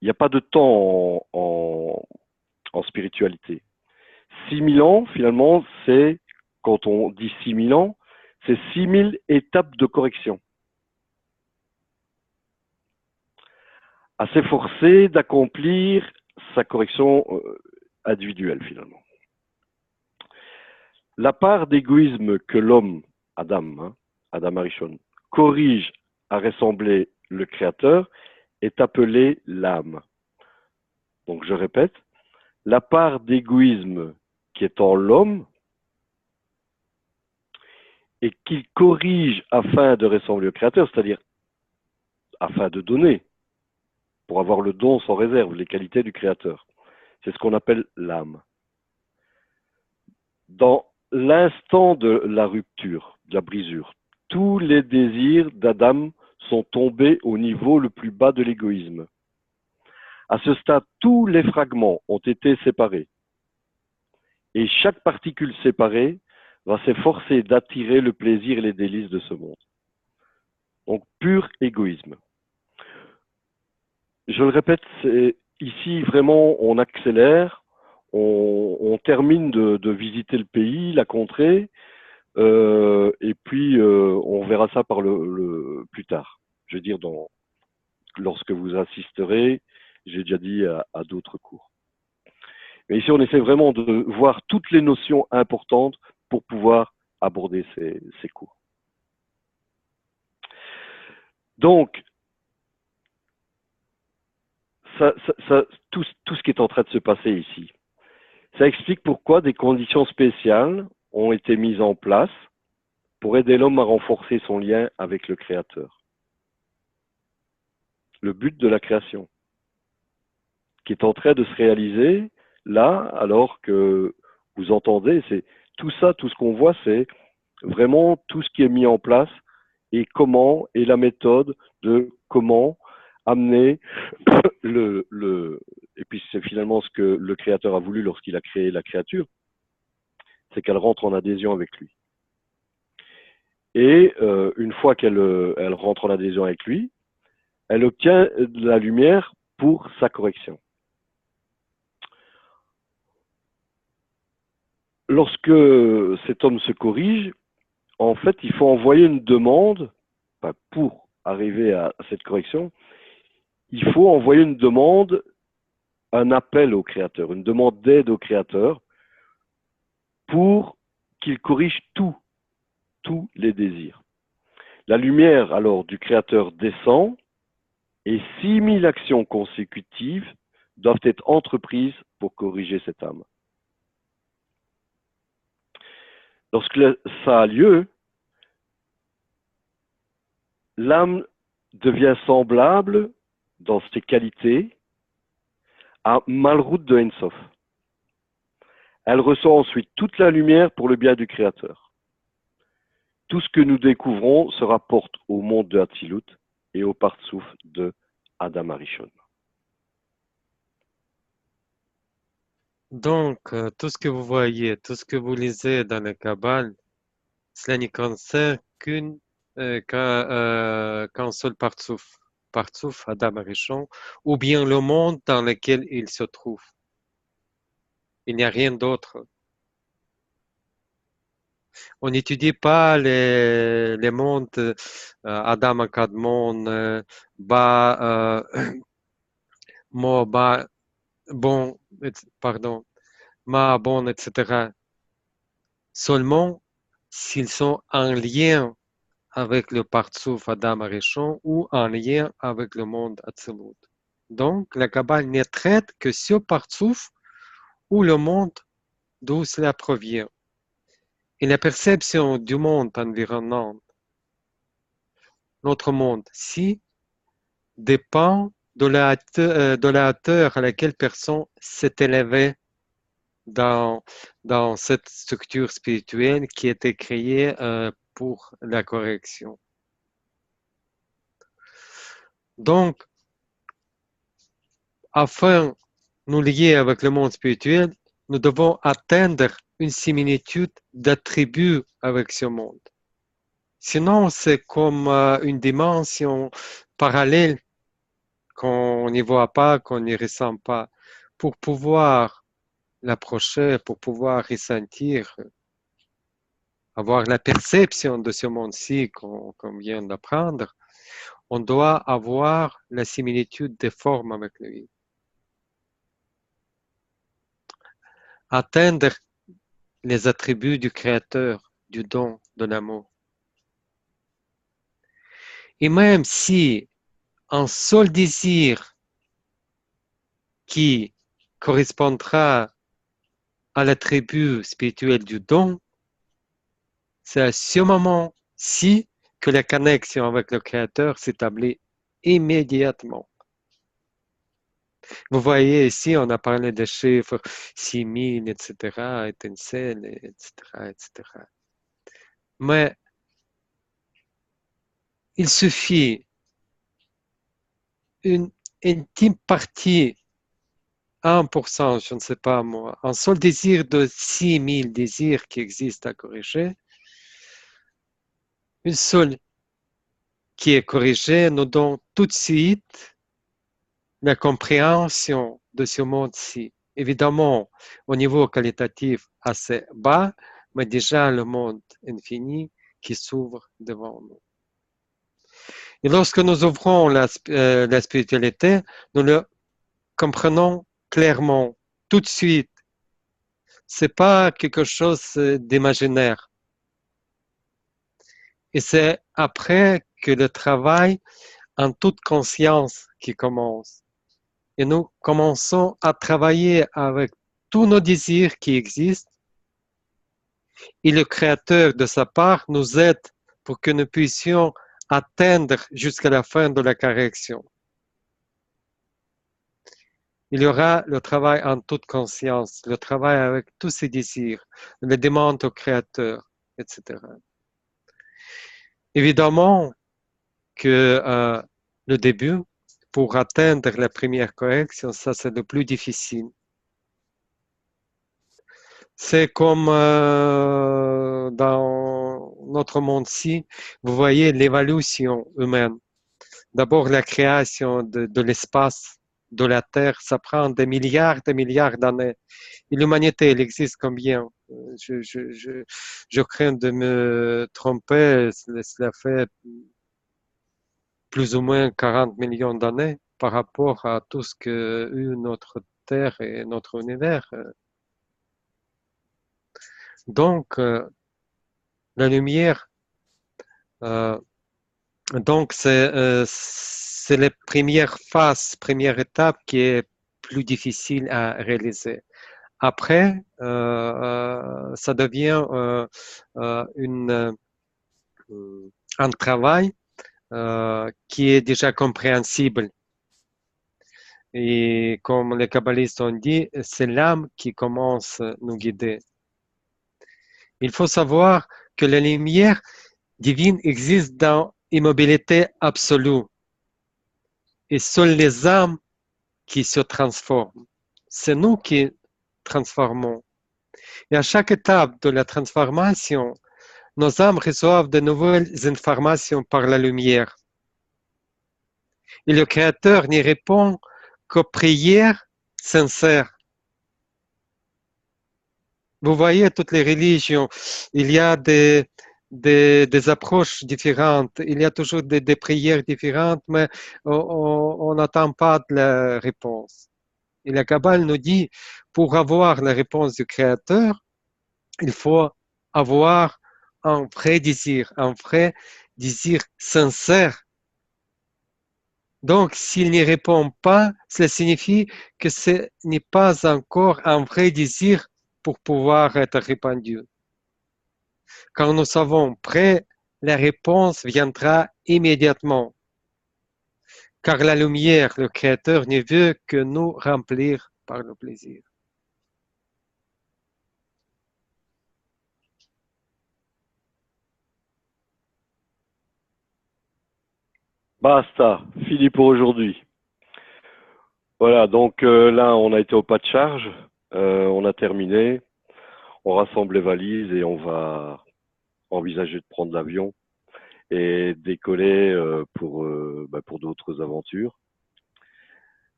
il n'y a pas de temps en spiritualité. 6000 ans, finalement, c'est, quand on dit 6000 ans, c'est 6000 étapes de correction. À s'efforcer d'accomplir sa correction individuelle, finalement. La part d'égoïsme que l'homme, Adam Arishon, corrige à ressembler le Créateur est appelée l'âme. Donc je répète, la part d'égoïsme qui est en l'homme et qu'il corrige afin de ressembler au Créateur, c'est-à-dire afin de donner, pour avoir le don sans réserve, les qualités du Créateur. C'est ce qu'on appelle l'âme. Dans l'instant de la rupture, de la brisure, tous les désirs d'Adam sont tombés au niveau le plus bas de l'égoïsme. À ce stade, tous les fragments ont été séparés. Et chaque particule séparée va s'efforcer d'attirer le plaisir et les délices de ce monde. Donc, pur égoïsme. Je le répète, ici, vraiment, on accélère, on termine de visiter le pays, la contrée, et puis on verra ça par plus tard. Je veux dire, lorsque vous assisterez j'ai déjà dit à d'autres cours. Mais ici, on essaie vraiment de voir toutes les notions importantes pour pouvoir aborder ces cours. Donc, tout ce qui est en train de se passer ici, ça explique pourquoi des conditions spéciales ont été mises en place pour aider l'homme à renforcer son lien avec le Créateur. Le but de la création, qui est en train de se réaliser là, alors que vous entendez, c'est tout ça, tout ce qu'on voit, c'est vraiment tout ce qui est mis en place et comment, et la méthode de comment amener et puis c'est finalement ce que le Créateur a voulu lorsqu'il a créé la créature, c'est qu'elle rentre en adhésion avec lui. Et une fois qu'elle rentre en adhésion avec lui, elle obtient de la lumière pour sa correction. Lorsque cet homme se corrige, en fait, il faut envoyer une demande, pour arriver à cette correction, il faut envoyer une demande, un appel au Créateur, une demande d'aide au Créateur pour qu'il corrige tous les désirs. La lumière, alors, du Créateur descend et 6000 actions consécutives doivent être entreprises pour corriger cette âme. Lorsque ça a lieu, l'âme devient semblable dans ses qualités à Malrout de Ensof. Elle reçoit ensuite toute la lumière pour le bien du Créateur. Tout ce que nous découvrons se rapporte au monde de Hatzilut et au Partsouf de Adam Arishon. Donc, tout ce que vous voyez, tout ce que vous lisez dans le Kabbale, cela ne concerne qu'un seul Partsouf, Partsouf Adam Arishon, ou bien le monde dans lequel il se trouve. Il n'y a rien d'autre. On n'étudie pas les mondes Adam Akadmon, Ba, Mo, Ba, Bon, pardon, Ma, Bon, etc. Seulement s'ils sont en lien avec le Partsouf Adam Arishon ou en lien avec le monde Atzilut. Donc, la Kabbale ne traite que ce Partsouf ou le monde d'où cela provient. Et la perception du monde environnant, notre monde, si, dépend de la hauteur à laquelle personne s'est élevée dans cette structure spirituelle qui a été créée pour la correction. Donc, afin de nous lier avec le monde spirituel, nous devons atteindre une similitude d'attributs avec ce monde. Sinon, c'est comme une dimension parallèle qu'on n'y voit pas, qu'on n'y ressent pas. Pour pouvoir l'approcher, pour pouvoir ressentir, avoir la perception de ce monde-ci qu'on vient d'apprendre, on doit avoir la similitude des formes avec lui. Atteindre les attributs du Créateur, du don, de l'amour. Et même si un seul désir qui correspondra à l'attribut spirituel du don, c'est à ce moment-ci que la connexion avec le Créateur s'établit immédiatement. Vous voyez ici, on a parlé des chiffres 6000, etc., étincelles, etc., etc. Mais il suffit une intime partie, 1%, je ne sais pas moi, un seul désir de 6000 désirs qui existent à corriger, une seule qui est corrigée nous donne tout de suite la compréhension de ce monde-ci. Évidemment, au niveau qualitatif assez bas, mais déjà le monde infini qui s'ouvre devant nous. Et lorsque nous ouvrons la spiritualité, nous le comprenons clairement, tout de suite, c'est pas quelque chose d'imaginaire. Et c'est après que le travail en toute conscience qui commence. Et nous commençons à travailler avec tous nos désirs qui existent et le Créateur, de sa part, nous aide pour que nous puissions atteindre jusqu'à la fin de la correction. Il y aura le travail en toute conscience, le travail avec tous ses désirs, les demandes au Créateur, etc. Évidemment que le début, pour atteindre la première correction, ça c'est le plus difficile. C'est comme dans notre monde-ci, vous voyez l'évolution humaine. D'abord, la création de l'espace, de la Terre, ça prend des milliards d'années. Et l'humanité, elle existe combien? Je crains de me tromper, cela fait plus ou moins 40 millions d'années par rapport à tout ce que eu notre Terre et notre univers. Donc, la lumière, euh, donc c'est la première phase, première étape qui est plus difficile à réaliser. Après, ça devient un travail qui est déjà compréhensible. Et comme les kabbalistes ont dit, c'est l'âme qui commence à nous guider. Il faut savoir que la lumière divine existe dans l'immobilité absolue. Et seules les âmes qui se transforment. C'est nous qui transformons. Et à chaque étape de la transformation, nos âmes reçoivent de nouvelles informations par la lumière. Et le Créateur n'y répond qu'aux prières sincères. Vous voyez, toutes les religions, il y a des approches différentes, il y a toujours des prières différentes, mais on n'attend pas de la réponse. Et la Kabbale nous dit, pour avoir la réponse du Créateur, il faut avoir un vrai désir sincère. Donc, s'il n'y répond pas, cela signifie que ce n'est pas encore un vrai désir pour pouvoir être répandu. Quand nous savons prêt, la réponse viendra immédiatement. Car la lumière, le Créateur, ne veut que nous remplir par le plaisir. Basta, fini pour aujourd'hui. Voilà, donc là, on a été au pas de charge, on a terminé, on rassemble les valises et on va envisager de prendre l'avion et décoller pour d'autres aventures.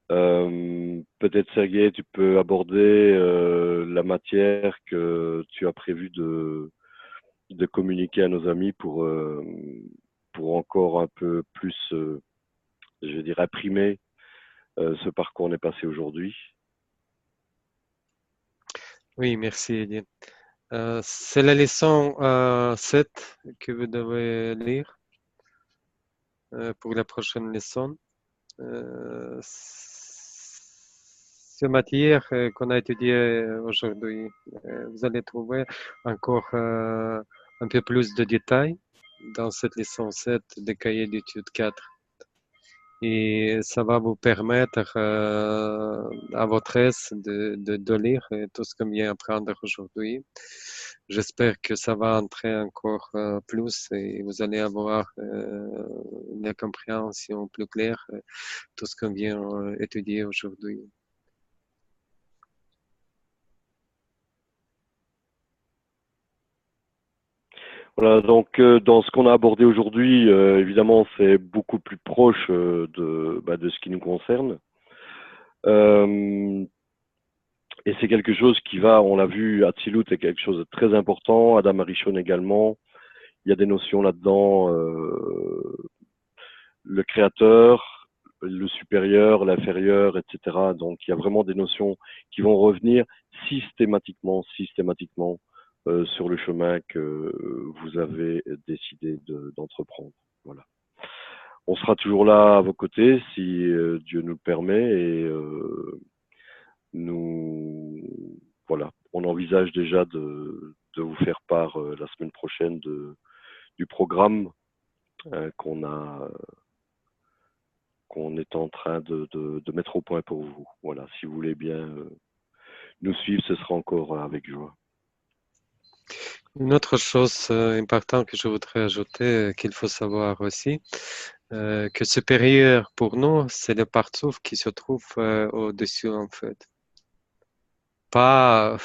Peut-être, Sergei, tu peux aborder la matière que tu as prévu de communiquer à nos amis pour encore un peu plus, je vais dire, imprimer ce par quoi on est passé aujourd'hui. Oui, merci, Elie. C'est la leçon 7 que vous devez lire pour la prochaine leçon. Ce matière qu'on a étudié aujourd'hui, vous allez trouver encore un peu plus de détails dans cette leçon 7 de cahier d'études 4. Et ça va vous permettre à votre aise de lire tout ce qu'on vient apprendre aujourd'hui. J'espère que ça va entrer encore plus et vous allez avoir une compréhension plus claire de tout ce qu'on vient étudier aujourd'hui. Voilà, donc dans ce qu'on a abordé aujourd'hui, évidemment, c'est beaucoup plus proche de ce qui nous concerne. Et c'est quelque chose qui va, on l'a vu, Hatzilut est quelque chose de très important, Adam Arishon également. Il y a des notions là-dedans, le créateur, le supérieur, l'inférieur, etc. Donc il y a vraiment des notions qui vont revenir systématiquement sur le chemin que vous avez décidé d'entreprendre. Voilà. On sera toujours là à vos côtés si Dieu nous le permet et nous voilà. On envisage déjà de vous faire part la semaine prochaine du programme qu'on est en train de mettre au point pour vous. Voilà, si vous voulez bien nous suivre, ce sera encore avec joie. Une autre chose importante que je voudrais ajouter, qu'il faut savoir aussi, que supérieur pour nous, c'est le partsouf qui se trouve au-dessus en fait. Pas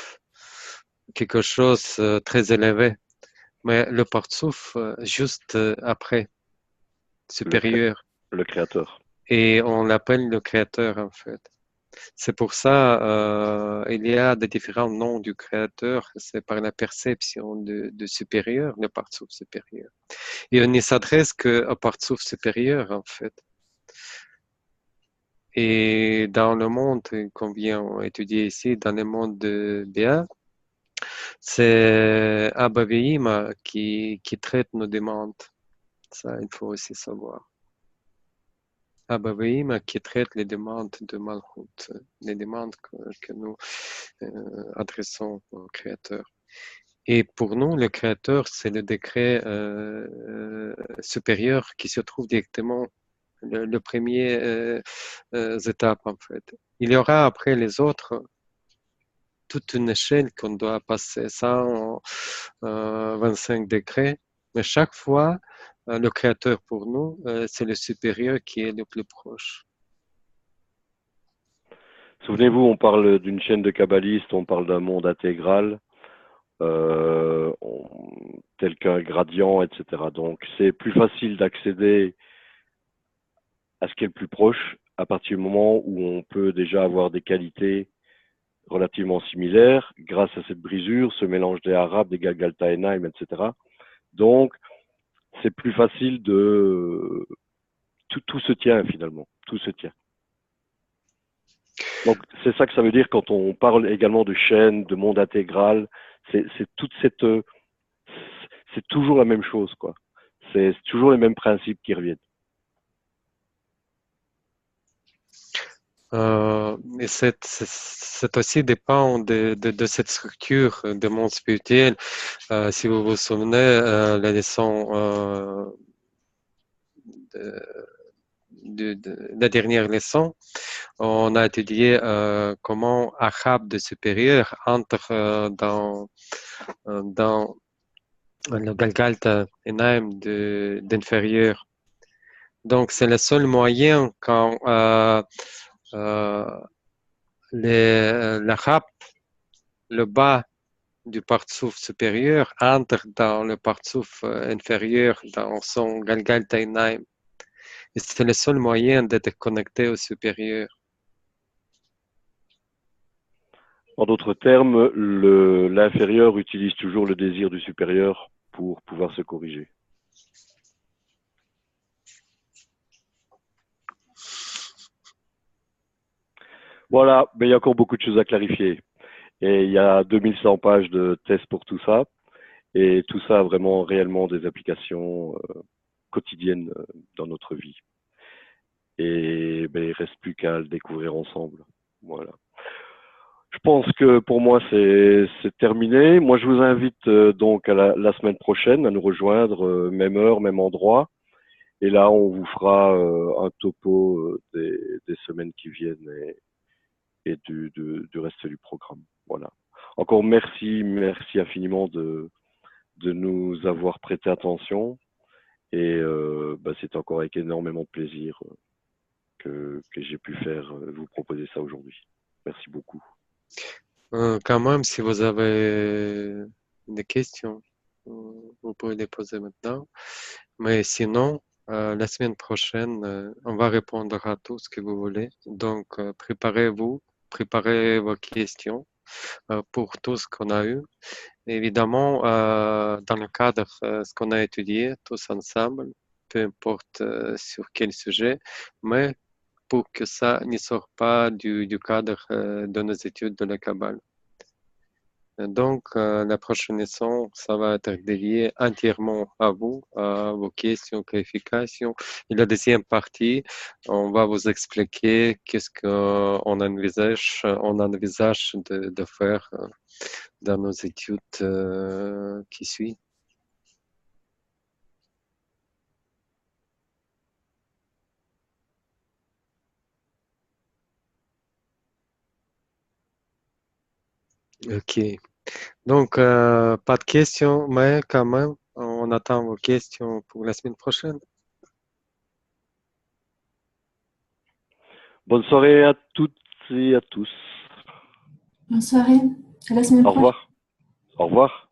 quelque chose de très élevé, mais le partsouf juste après, supérieur. Le créateur. Et on l'appelle le créateur en fait. C'est pour ça il y a des différents noms du créateur. C'est par la perception de supérieur, le partsouf supérieur. Et on ne s'adresse qu'au partsouf supérieur en fait. Et dans le monde qu'on vient étudier ici, dans le monde de Béa, c'est Abba Ve'ima qui traite nos demandes. Ça, il faut aussi savoir. Abba Ve'ima qui traite les demandes de Malchut, les demandes que nous adressons au Créateur. Et pour nous, le Créateur, c'est le décret supérieur qui se trouve directement le premier étape en fait. Il y aura après les autres toute une échelle qu'on doit passer, 125 degrés, mais chaque fois, le créateur pour nous, c'est le supérieur qui est le plus proche. Souvenez-vous, on parle d'une chaîne de kabbalistes, on parle d'un monde intégral, tel qu'un gradient, etc. Donc c'est plus facile d'accéder à ce qui est le plus proche à partir du moment où on peut déjà avoir des qualités relativement similaires grâce à cette brisure, ce mélange des Arabes, des Galgaltaenaim, etc. Donc c'est plus facile de... Tout se tient finalement, tout se tient. Donc c'est ça que ça veut dire quand on parle également de chaîne, de monde intégral, c'est toute cette... C'est toujours la même chose, quoi. C'est toujours les mêmes principes qui reviennent. Et c'est aussi dépend de cette structure de monde spirituel. Si vous vous souvenez, la leçon de la dernière leçon, on a étudié comment Ahab de supérieur entre dans le Galgalta Enaim d'inférieur. Donc, c'est le seul moyen quand l'Ahab, le bas du partsouf supérieur, entre dans le partsouf inférieur, dans son Galgalta Enaim. Et c'est le seul moyen d'être connecté au supérieur. En d'autres termes, l'inférieur utilise toujours le désir du supérieur pour pouvoir se corriger. Voilà, mais il y a encore beaucoup de choses à clarifier. Et il y a 2100 pages de tests pour tout ça. Et tout ça a vraiment réellement des applications quotidiennes dans notre vie. Et ben, il reste plus qu'à le découvrir ensemble. Voilà. Je pense que pour moi, c'est terminé. Moi, je vous invite donc à la semaine prochaine à nous rejoindre, même heure, même endroit. Et là, on vous fera un topo des semaines qui viennent et du reste du programme. Voilà. Encore merci infiniment de nous avoir prêté attention. Et bah, c'est encore avec énormément de plaisir que j'ai pu vous proposer ça aujourd'hui. Merci beaucoup. Quand même, si vous avez des questions, vous pouvez les poser maintenant. Mais sinon, la semaine prochaine, on va répondre à tout ce que vous voulez. Donc, préparez-vous, préparez vos questions pour tout ce qu'on a eu. Évidemment, dans le cadre de ce qu'on a étudié tous ensemble, peu importe sur quel sujet, mais pour que ça ne sorte pas du cadre de nos études de la Kabbale. Donc, la prochaine leçon, ça va être dédié entièrement à vous, à vos questions, clarifications. Et la deuxième partie, on va vous expliquer qu'est-ce on envisage de faire dans nos études qui suivent. Ok. Donc, pas de questions, mais quand même, on attend vos questions pour la semaine prochaine. Bonne soirée à toutes et à tous. Bonne soirée. À la semaine Au prochaine. revoir. Au revoir.